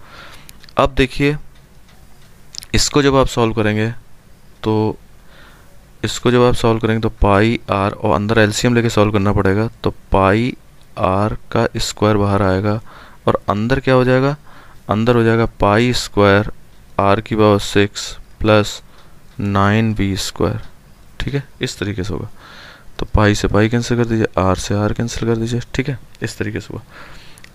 अब देखिए इसको जब आप सॉल्व करेंगे तो पाई आर, और अंदर एलसीएम लेके सॉल्व करना पड़ेगा, तो पाई आर का स्क्वायर बाहर आएगा और अंदर क्या हो जाएगा, अंदर हो जाएगा पाई स्क्वायर आर की पावर 6 प्लस 9v स्क्वायर। ठीक है, इस तरीके से होगा। तो पाई से पाई कैंसिल कर दीजिए, आर से आर कैंसिल कर दीजिए। ठीक है, इस तरीके से हुआ।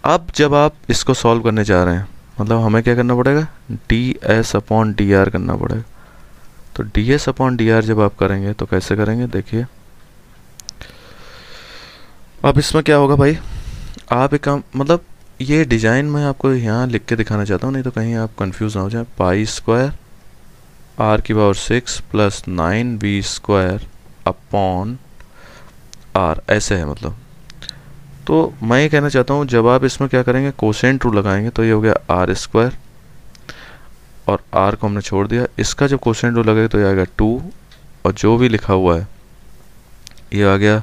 अब जब आप इसको सॉल्व करने जा रहे हैं, मतलब हमें क्या करना पड़ेगा, D s upon d r करना पड़ेगा। तो D s upon d are जब आप करेंगे तो कैसे करेंगे, देखिए अब इसमें क्या होगा भाई, आप एक काम, मतलब ये डिज़ाइन मैं आपको यहाँ लिख के दिखाना चाहता हूँ, नहीं तो कहीं आप कंफ्यूज ना हो जाए। पाई स्क्वायर आर की power 6 plus 9v square upon r, ऐसे है मतलब। तो मैं ये कहना चाहता हूँ जब आप इसमें क्या करेंगे, कोसेंट रूल लगाएंगे, तो ये हो गया आर स्क्वायर, और आर को हमने छोड़ दिया, इसका जब कोसेंट रूल लगेगा तो ये आएगा 2, और जो भी लिखा हुआ है ये आ गया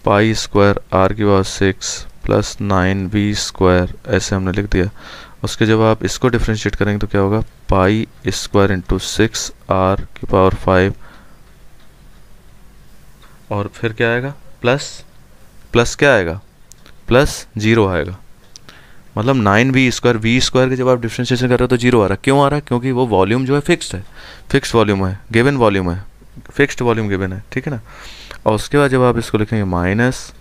पाई स्क्वायर आर की पावर 6 प्लस 9v स्क्वायर, ऐसे हमने लिख दिया। उसके जब आप इसको डिफ्रेंशिएट करेंगे तो क्या होगा, पाई स्क्वायर इंटू 6 आर की पावर 5, और फिर क्या आएगा, प्लस क्या आएगा, प्लस 0 आएगा। मतलब 9v स्क्वायर, v स्क्वायर के जब आप डिफ्रेंशिएशन कर रहे हो तो 0 आ रहा है। क्यों आ रहा है, क्योंकि वो वॉल्यूम जो है फिक्स्ड है, फिक्स्ड वॉल्यूम है, गिवन वॉल्यूम है, फिक्स्ड वॉल्यूम गिवन है। ठीक है ना। और उसके बाद जब आप इसको लिखेंगे माइनस,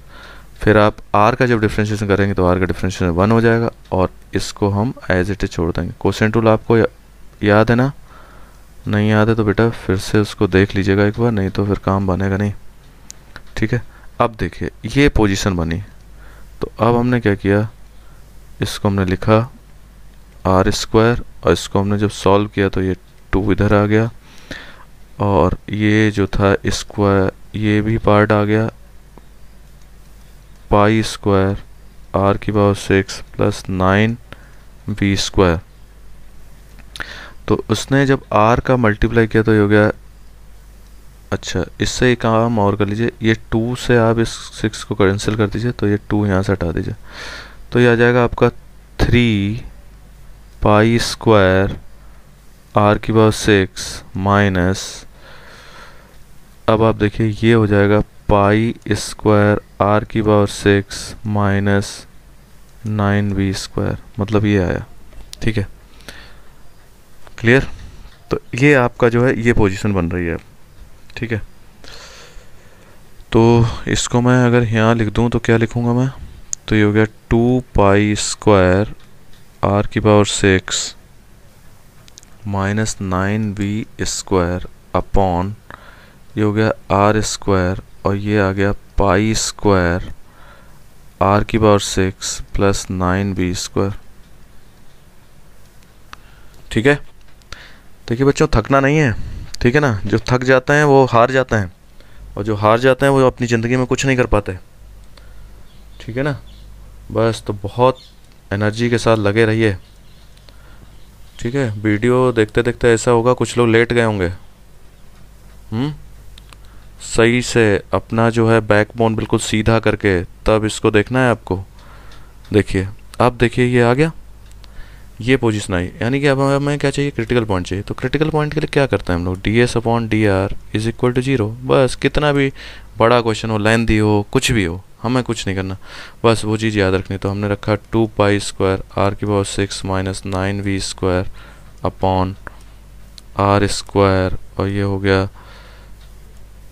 फिर आप r का जब डिफ्रेंशिएशन करेंगे तो r का डिफ्रेंशिएशन 1 हो जाएगा, और इसको हम एज इट इज छोड़ देंगे। कोसेंट रूल आपको याद है ना, नहीं याद है तो बेटा फिर से उसको देख लीजिएगा एक बार, नहीं तो फिर काम बनेगा नहीं। ठीक है, अब देखिए ये पोजीशन बनी, तो अब हमने क्या किया, इसको हमने लिखा आर स्क्वायर, और इसको हमने जब सॉल्व किया तो ये 2 इधर आ गया, और ये जो था स्क्वायर, ये भी पार्ट आ गया, पाई स्क्वायर आर की पावर 6 प्लस 9v स्क्वायर। तो उसने जब r का मल्टीप्लाई किया तो ये हो गया अच्छा, इससे एक काम और कर लीजिए, ये 2 से आप इस 6 को कैंसिल कर दीजिए, तो ये 2 यहाँ से हटा दीजिए, तो ये आ जाएगा आपका 3 पाई स्क्वायर आर की पावर 6 माइनस, अब आप देखिए ये हो जाएगा पाई स्क्वायर आर की पावर 6 माइनस 9v स्क्वायर, मतलब ये आया। ठीक है, क्लियर। तो ये आपका जो है ये पोजीशन बन रही है। ठीक है, तो इसको मैं अगर यहाँ लिख दूँ तो क्या लिखूँगा मैं, तो ये हो गया 2 पाई स्क्वायर आर की power 6 minus 9v square upon, ये हो गया आर स्क्वायर, और ये आ गया पाई स्क्वायर आर की पावर 6 प्लस 9v स्क्वायर। ठीक है, देखिए बच्चों, थकना नहीं है। ठीक है ना, जो थक जाते हैं वो हार जाते हैं, और जो हार जाते हैं वो अपनी ज़िंदगी में कुछ नहीं कर पाते। ठीक है ना, बस तो बहुत एनर्जी के साथ लगे रहिए। ठीक है, वीडियो देखते देखते ऐसा होगा कुछ लोग लेट गए होंगे। सही से अपना जो है बैकबोन बिल्कुल सीधा करके तब इसको देखना है आपको। देखिए, अब देखिए ये आ गया, ये पोजीशन आई, यानी कि अब हमें क्या चाहिए, क्रिटिकल पॉइंट चाहिए। तो क्रिटिकल पॉइंट के लिए क्या करते हैं हम लोग, d s upon d r is equal to 0। बस कितना भी बड़ा क्वेश्चन हो, लेंथी हो, कुछ भी हो, हमें कुछ नहीं करना, बस वो चीज़ याद रखनी। तो हमने रखा 2 पाई स्क्वायर आर की power 6 minus 9v square upon r square, और ये हो गया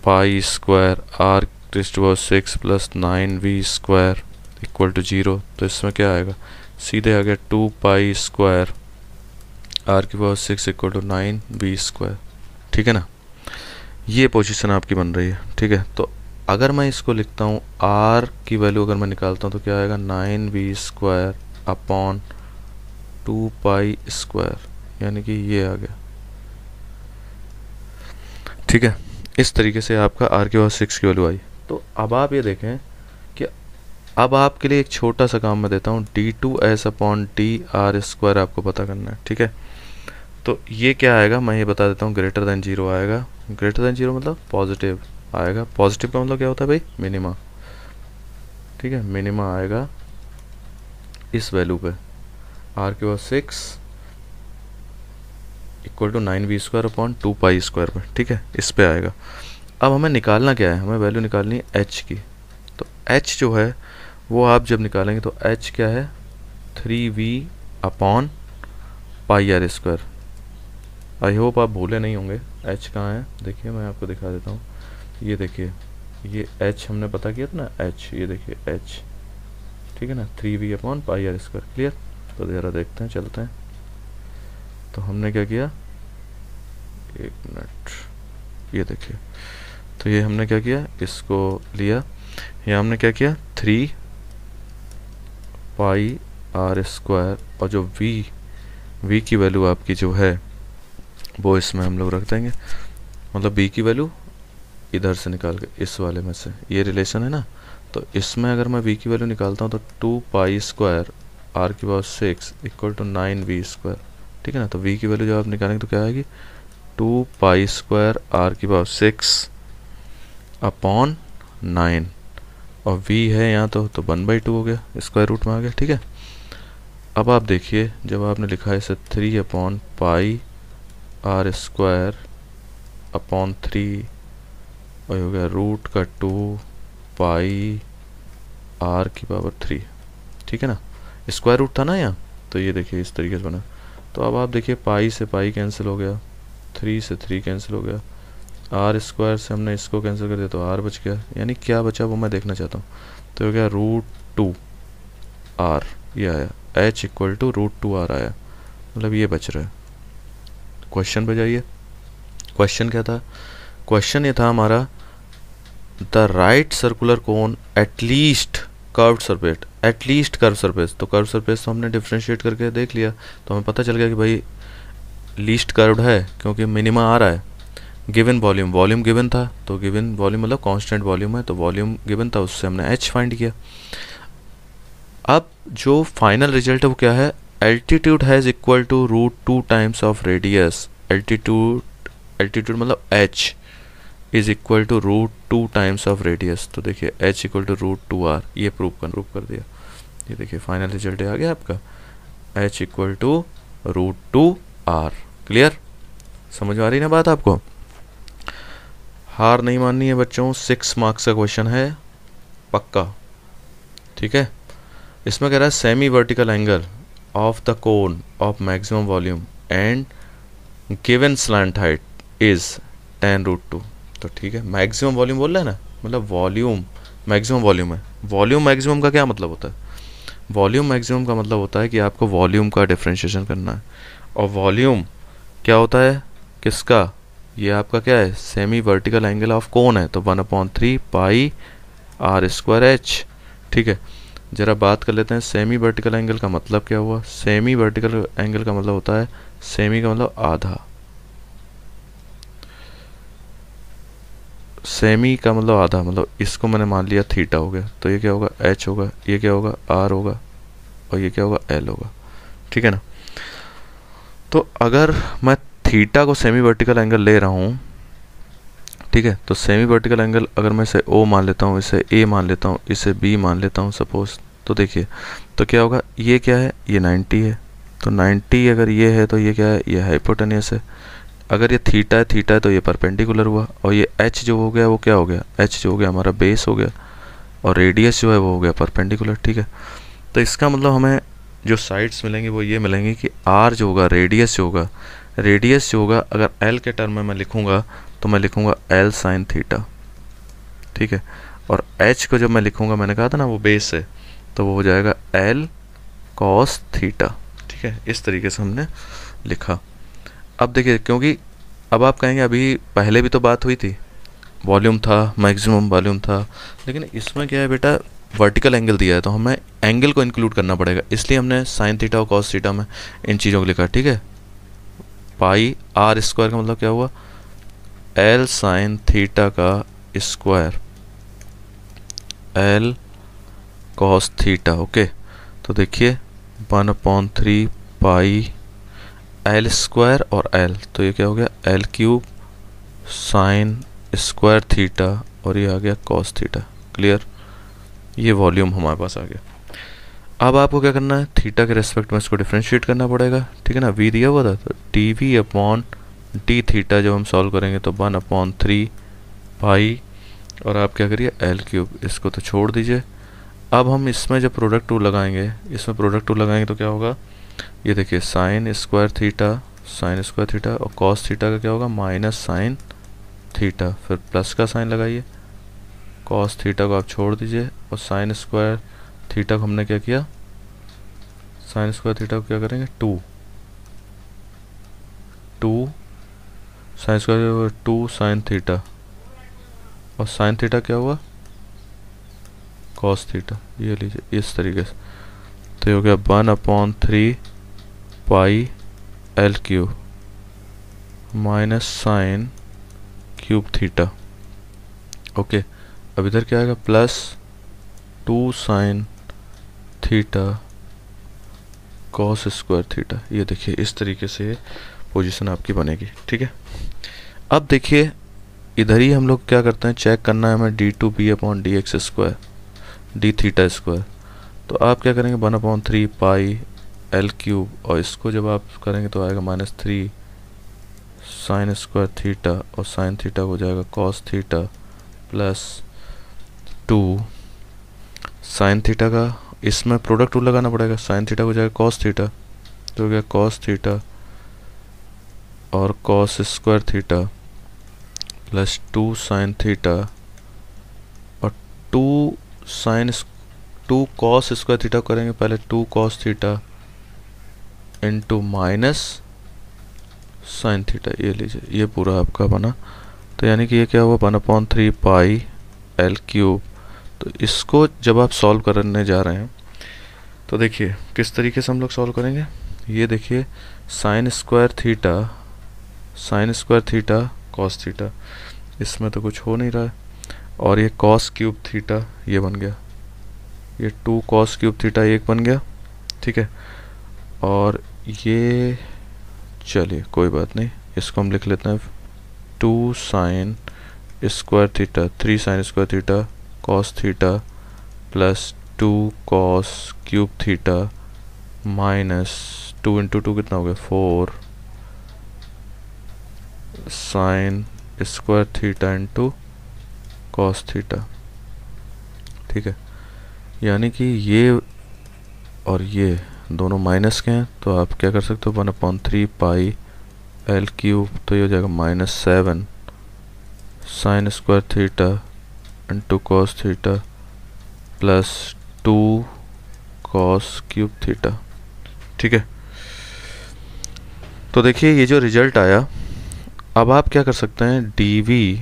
pi square r to power 6 plus 9v square equal to 0। तो इसमें क्या आएगा, सीधे आ गया 2 पाई स्क्वायर आर की power 6 equal to 9v square. ठीक है ना, ये पोजीशन आपकी बन रही है। ठीक है, तो अगर मैं इसको लिखता हूँ, आर की वैल्यू अगर मैं निकालता हूँ तो क्या आएगा, 9v square upon 2 pi square, यानी कि ये आ गया। ठीक है, इस तरीके से आपका आर की पावर 6 की वैल्यू आई। तो अब आप ये देखें कि अब आपके लिए एक छोटा सा काम मैं देता हूँ, d2s upon d r square आपको पता करना है। ठीक है, तो ये क्या आएगा मैं ये बता देता हूँ, ग्रेटर देन 0 आएगा। ग्रेटर देन 0 मतलब पॉजिटिव आएगा। पॉजिटिव का मतलब क्या होता है भाई, मिनिमा। ठीक है, मिनिमा आएगा इस वैल्यू पे, आर के power 6 equal to 9v square upon 2 pi square पे। ठीक है, इस पे आएगा। अब हमें निकालना क्या है, हमें वैल्यू निकालनी है h की। तो h जो है वो आप जब निकालेंगे तो h क्या है, 3v upon pi r square. I hope आप भूले नहीं होंगे। h कहाँ है, देखिए मैं आपको दिखा देता हूँ। ये देखिए, ये h हमने पता किया था ना, h, ये देखिए h। ठीक है ना, 3v upon pi r square. Clear, तो ज़रा देखते हैं, चलते हैं। तो हमने क्या किया, एक मिनट, ये देखिए, तो ये हमने क्या किया, इसको लिया, ये हमने क्या किया, 3 पाई आर स्क्वायर, और जो v की वैल्यू आपकी जो है वो इसमें हम लोग रख देंगे, मतलब v की वैल्यू इधर से निकाल के इस वाले में से, ये रिलेशन है ना। तो इसमें अगर मैं v की वैल्यू निकालता हूँ तो 2 पाई स्क्वायर आर की power 6 equal to 9v square. ठीक है ना, तो v की वैल्यू जब आप निकालेंगे तो क्या आएगी, 2 पाई स्क्वायर आर की पावर 6 अपॉन 9, और v है यहाँ तो 1/2 हो गया, स्क्वायर रूट में आ गया। ठीक है, अब आप देखिए जब आपने लिखा है इसे 3 upon pi r square upon 3, और हो गया रूट का 2 पाई आर की पावर 3। ठीक है ना, स्क्वायर रूट था ना यहाँ, तो ये देखिए इस तरीके से बना। तो अब आप देखिए, पाई से पाई कैंसिल हो गया, 3 से 3 कैंसिल हो गया, आर स्क्वायर से हमने इसको कैंसिल कर दिया तो आर बच गया, यानी क्या बचा वो मैं देखना चाहता हूँ। तो हो गया √2 आर, ये आया, h इक्वल टू √2 आर आया, मतलब ये बच रहा है। क्वेश्चन पे जाइए, क्वेश्चन क्या था, क्वेश्चन ये था हमारा, the right circular cone at least curved surface, at least curve surface. तो कर्व सरफेस तो हमने डिफ्रेंशिएट करके देख लिया, तो हमें पता चल गया कि भाई लीस्ट कर्व्ड है क्योंकि मिनिमा आ रहा है। गिवन वॉल्यूम, वॉल्यूम गिवन था, तो गिवन वॉल्यूम मतलब कांस्टेंट वॉल्यूम है, तो वॉल्यूम गिवन था, उससे हमने h फाइंड किया। अब जो फाइनल रिजल्ट है वो क्या है, altitude has equal to √2 times of radius. Altitude मतलब h is equal to √2 times of radius. तो देखिए h इक्वल टू √2r, ये प्रूव कर दिया। ये देखिए फाइनल रिजल्ट आ गया आपका, h equal to √2r। Clear, समझ में आ रही ना बात आपको? हार नहीं माननी है बच्चों, 6 मार्क्स का क्वेश्चन है पक्का, ठीक है। इसमें कह रहा है semi vertical angle of the cone of maximum volume and given slant height is 10√2। तो ठीक है, मैक्सिमम वॉल्यूम बोल रहा है ना, मतलब वॉल्यूम मैक्सिमम वॉल्यूम है। वॉल्यूम मैक्सिमम का क्या मतलब होता है? वॉल्यूम मैक्सिमम का मतलब होता है कि आपको वॉल्यूम का डिफरेंशिएशन करना है। और वॉल्यूम क्या होता है किसका? ये आपका क्या है, semi vertical angle of cone है, तो 1/3 पाई r²h। ठीक है, जरा बात कर लेते हैं सेमी वर्टिकल एंगल का मतलब क्या हुआ। सेमी वर्टिकल एंगल का मतलब होता है, सेमी का मतलब आधा, सेमी का मतलब आधा, मतलब इसको मैंने मान लिया थीटा हो गया, तो ये क्या होगा, h होगा, ये क्या होगा, r होगा, और ये क्या होगा, l होगा। ठीक है ना। तो अगर मैं थीटा को सेमी वर्टिकल एंगल ले रहा हूँ, ठीक है, तो सेमी वर्टिकल एंगल अगर मैं इसे O मान लेता हूँ, इसे A मान लेता हूँ, इसे B मान लेता हूँ सपोज, तो देखिए तो क्या होगा, ये क्या है, ये 90 है, तो 90 अगर ये है तो ये क्या है, ये हाइपोटेनियस है। अगर ये थीटा है तो ये परपेंडिकुलर हुआ, और ये h जो हो गया वो क्या हो गया, h जो हो गया हमारा बेस हो गया, और रेडियस जो है वो हो गया परपेंडिकुलर। ठीक है, तो इसका मतलब हमें जो साइड्स मिलेंगे वो ये मिलेंगे कि r जो होगा, रेडियस जो होगा अगर l के टर्म में मैं लिखूंगा तो मैं लिखूंगा l sin थीटा। ठीक है, और h को जब मैं लिखूंगा, मैंने कहा था ना वो बेस है, तो वो हो जाएगा l cos थीटा। ठीक है, इस तरीके से हमने लिखा। अब देखिए, क्योंकि अब आप कहेंगे अभी पहले भी तो बात हुई थी, वॉल्यूम था, मैक्सिमम वॉल्यूम था, लेकिन इसमें क्या है बेटा, वर्टिकल एंगल दिया है, तो हमें एंगल को इंक्लूड करना पड़ेगा, इसलिए हमने साइन थीटा और कॉस थीटा में इन चीज़ों को लिखा। ठीक है, पाई r² का मतलब क्या हुआ, l साइन थीटा का square l cos theta. Okay, तो देखिए 1/3 पाई l² और l, तो ये क्या हो गया, l³ साइन स्क्वायर थीटा, और ये आ गया कॉस थीटा। क्लियर, ये वॉल्यूम हमारे पास आ गया। अब आपको क्या करना है, थीटा के रेस्पेक्ट में इसको डिफ्रेंशिएट करना पड़ेगा। ठीक है ना, v दिया हुआ था, तो dv/d थीटा जब हम सॉल्व करेंगे तो 1/3 पाई, और आप क्या करिए l³, इसको तो छोड़ दीजिए। अब हम इसमें जब प्रोडक्ट टू लगाएंगे, तो क्या होगा, ये देखिए साइन स्क्वायर थीटा और कॉस थीटा का क्या होगा, माइनस साइन थीटा, फिर प्लस का साइन लगाइए, कॉस थीटा को आप छोड़ दीजिए, और साइन स्क्वायर थीटा को हमने क्या किया, साइन स्क्वायर थीटा को क्या करेंगे, 2 साइन स्क्वायर 2 साइन थीटा, और साइन थीटा क्या हुआ, कॉस थीटा। ये लीजिए इस तरीके से, तो ये हो गया 1/3 पाई l³ minus sign cube theta. Okay, अब इधर क्या आएगा, plus 2 sine theta cos square theta. ये देखिए इस तरीके से पोजीशन आपकी बनेगी। ठीक है, अब देखिए इधर ही हम लोग क्या करते हैं, चेक करना है हमें d2b/dx², d थीटा स्क्वायर। तो आप क्या करेंगे, 1/3 पाई l³, और इसको जब आप करेंगे तो आएगा -3 साइन स्क्वायर थीटा, और साइन थीटा हो जाएगा cos theta, plus 2 sine theta का, इसमें प्रोडक्ट टू लगाना पड़ेगा, साइन थीटा हो जाएगा कॉस थीटा, तो हो गया कॉस थीटा और cos square theta, plus 2 sine theta, और 2 कॉस स्क्वायर थीटा करेंगे पहले, 2 cos theta into minus sine theta. ये लीजिए, ये पूरा आपका बना। तो यानी कि ये क्या हुआ, 1/3 पाई l³। तो इसको जब आप सॉल्व करने जा रहे हैं तो देखिए किस तरीके से हम लोग सॉल्व करेंगे। ये देखिए sine square theta cos theta, इसमें तो कुछ हो नहीं रहा है, और ये कॉस क्यूब थीटा ये बन गया, ये 2 कॉस क्यूब थीटा एक बन गया। ठीक है, और ये चलिए कोई बात नहीं, इसको हम लिख लेते हैं 2 sine square theta 3 sine square theta cos theta plus 2 cos cube theta minus 2 into 2 कितना हो गया 4 sine square theta into cos theta. ठीक है, यानी कि ये और ये दोनों माइनस के हैं, तो आप क्या कर सकते हो 1/3 पाई एल क्यूब, तो ये हो जाएगा -7 sine square theta into cos theta plus 2 cos cube theta. ठीक है, तो देखिए ये जो रिजल्ट आया, अब आप क्या कर सकते हैं dv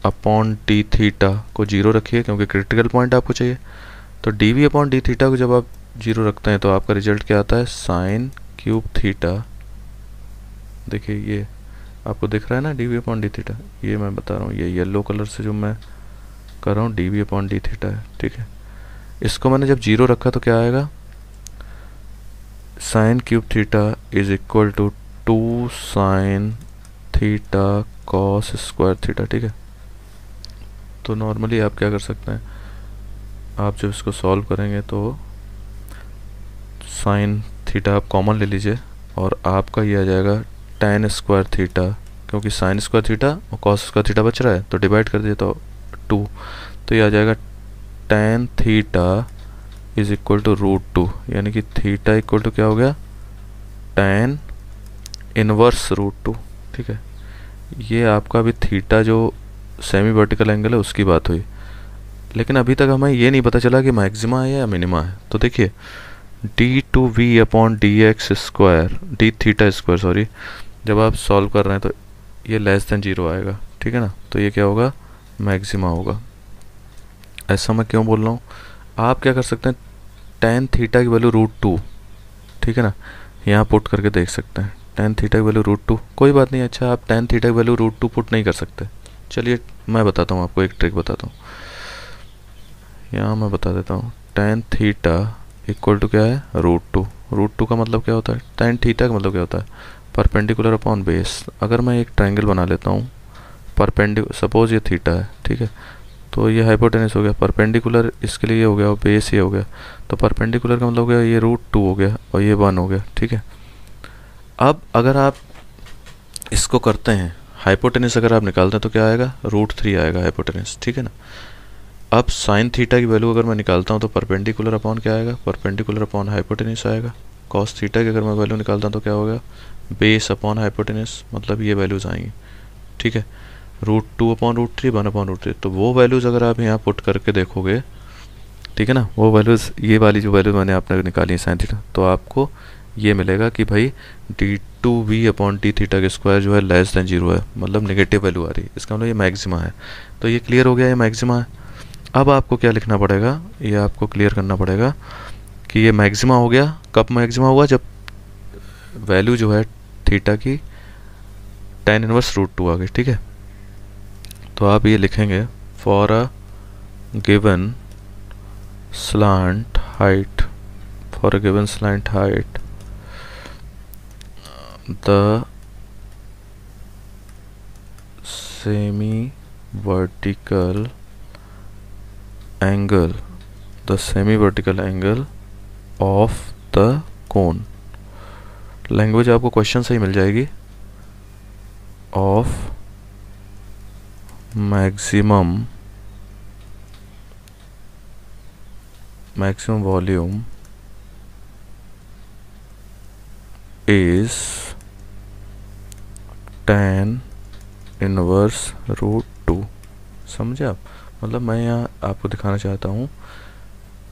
अपॉन डी थीटा को 0 रखिए क्योंकि क्रिटिकल पॉइंट आपको चाहिए। तो dv अपॉन डी थीटा को जब आप 0 रखते हैं तो आपका रिजल्ट क्या आता है साइन क्यूब थीटा। देखिए ये आपको दिख रहा है ना dv अपॉन डी थीटा, ये मैं बता रहा हूँ, ये येलो कलर से जो मैं कर रहा हूँ dv अपॉन डी थीटा है। ठीक है, इसको मैंने जब 0 रखा तो क्या आएगा sine cube theta is equal to 2 sine theta cos square theta. ठीक है, तो नॉर्मली आप क्या कर सकते हैं, आप जब इसको सॉल्व करेंगे तो साइन थीटा आप कॉमन ले लीजिए और आपका ये आ जाएगा tan स्क्वायर थीटा, क्योंकि साइन स्क्वायर थीटा और कॉस स्क्वायर थीटा बच रहा है तो डिवाइड कर दिए तो 2, तो ये आ जाएगा tan theta is equal to √2, यानी कि थीटा इक्वल टू क्या हो गया tan इनवर्स √2। ठीक है, ये आपका अभी थीटा जो सेमी वर्टिकल एंगल है उसकी बात हुई, लेकिन अभी तक हमें ये नहीं पता चला कि मैक्सिमा है या मिनिमा है। तो देखिए d2v upon D x square D theta square sorry, जब आप सॉल्व कर रहे हैं तो ये लेस देन 0 आएगा। ठीक है ना, तो ये क्या होगा मैक्सिमा होगा। ऐसा मैं क्यों बोल रहा हूँ, आप क्या कर सकते हैं tan थीटा की वैल्यू √2, ठीक है ना, यहाँ पुट करके देख सकते हैं tan थीटा की वैल्यू √2, कोई बात नहीं। अच्छा आप tan थीटा की वैल्यू √2 पुट नहीं कर सकते, चलिए मैं बताता हूँ आपको, एक ट्रिक बताता हूँ, यहाँ मैं बता देता हूँ। tan थीटा इक्वल टू क्या है √2, √2 का मतलब क्या होता है, tan थीटा का मतलब क्या होता है परपेंडिकुलर अपॉन बेस। अगर मैं एक ट्रायंगल बना लेता हूँ परपेंडिकुलर, सपोज ये थीटा है, ठीक है, तो ये हाइपोटेनस हो गया, परपेंडिकुलर इसके लिए ये हो गया और बेस ये हो गया, तो परपेंडिकुलर का मतलब हो गया ये √2 हो गया और ये 1 हो गया। ठीक है, अब अगर आप इसको करते हैं हाइपोटेनस अगर आप निकालते हैं तो क्या आएगा √3 आएगा हाइपोटेनस। ठीक है ना, अब साइन थीटा की वैल्यू अगर मैं निकालता हूँ तो परपेंडिकुलर अपॉन क्या आएगा परपेंडिकुलर अपॉन हाइपोटेनस आएगा। कॉस थीटा की अगर मैं वैल्यू निकालता हूँ तो क्या होगा बेस अपॉन हाइपोटेनस, मतलब ये वैल्यूज आएंगी। ठीक है, √2 अपॉन √3 1 अपॉन √3, तो वो वैल्यूज़ अगर आप यहाँ पुट करके देखोगे, ठीक है ना, वो वैल्यूज़ ये वाली जो वैल्यू मैंने आपने निकाली है साइन थीटा, तो आपको ये मिलेगा कि भाई d2v अपॉन डी थीटा के स्क्वायर जो है लेस देन 0 है, मतलब नेगेटिव वैल्यू आ रही है, इसका मतलब ये मैक्सिमा है। तो ये क्लियर हो गया, ये मैक्सिमा है। अब आपको क्या लिखना पड़ेगा, ये आपको क्लियर करना पड़ेगा कि ये मैक्सिमा हो गया। कब मैक्सिमा हुआ, जब वैल्यू जो है थीटा की tan इनवर्स √2 आ गई। ठीक है, तो आप ये लिखेंगे for a given slant height, for a given slant height the semi vertical angle, the semi vertical angle of the cone, language आपको क्वेश्चन से ही मिल जाएगी, of maximum volume is tan inverse √2। समझे आप, मतलब मैं यहाँ आपको दिखाना चाहता हूँ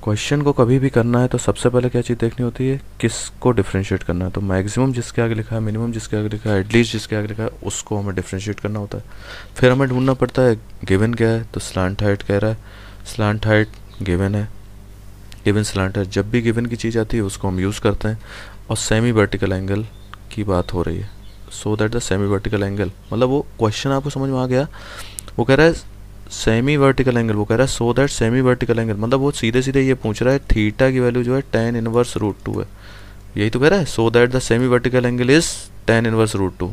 क्वेश्चन को कभी भी करना है तो सबसे पहले क्या चीज़ देखनी होती है, किसको डिफ्रेंशिएट करना है। तो मैक्सिमम जिसके आगे लिखा है, मिनिमम जिसके आगे लिखा है, एटलीस्ट जिसके आगे लिखा है, उसको हमें डिफ्रेंशिएट करना होता है। फिर हमें ढूंढना पड़ता है गिवन क्या है, तो स्लांट हाइट कह रहा है, स्लांट हाइट गिवन है, गिवन स्लांट हाइट, जब भी गिवन की चीज़ आती है उसको हम यूज़ करते हैं। और सेमी वर्टिकल एंगल की बात हो रही है, so that the semi vertical angle, मतलब वो क्वेश्चन आपको समझ में आ गया, वो कह रहा है सेमी वर्टिकल एंगल, वो कह रहा है so that semi vertical angle, मतलब वो सीधे सीधे ये पूछ रहा है थीटा की वैल्यू जो है tan इनवर्स √2 है, यही तो कह रहा है, so that the semi vertical angle is tan inverse √2।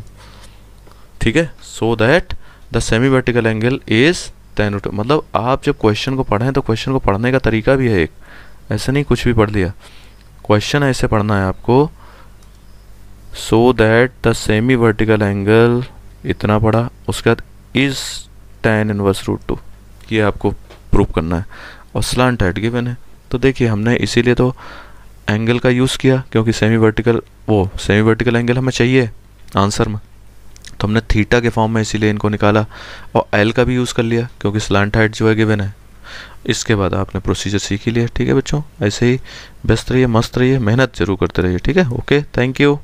ठीक है, so that the semi vertical angle is tan root. मतलब आप जब क्वेश्चन को पढ़ें तो क्वेश्चन को पढ़ने का तरीका भी है एक, ऐसे नहीं कुछ भी पढ़ लिया, क्वेश्चन ऐसे पढ़ना है आपको। सो that the semi vertical angle इतना पढ़ा, उसके बाद इज tan इनवर्स रूट 2, ये आपको प्रूव करना है। और स्लांट हेड गिवन है, तो देखिए हमने इसीलिए तो एंगल का यूज़ किया, क्योंकि सेमी वर्टिकल एंगल हमें चाहिए आंसर में, तो हमने थीटा के फॉर्म में इसीलिए इनको निकाला। और एल का भी यूज़ कर लिया क्योंकि स्लांट हाइट जो है गिवन है। इसके बाद आपने प्रोसीजर सीख ही लिया। ठीक है बच्चों, ऐसे ही व्यस्त रहिए, मस्त रहिए, मेहनत जरूर करते रहिए। ठीक है, ओके, थैंक यू।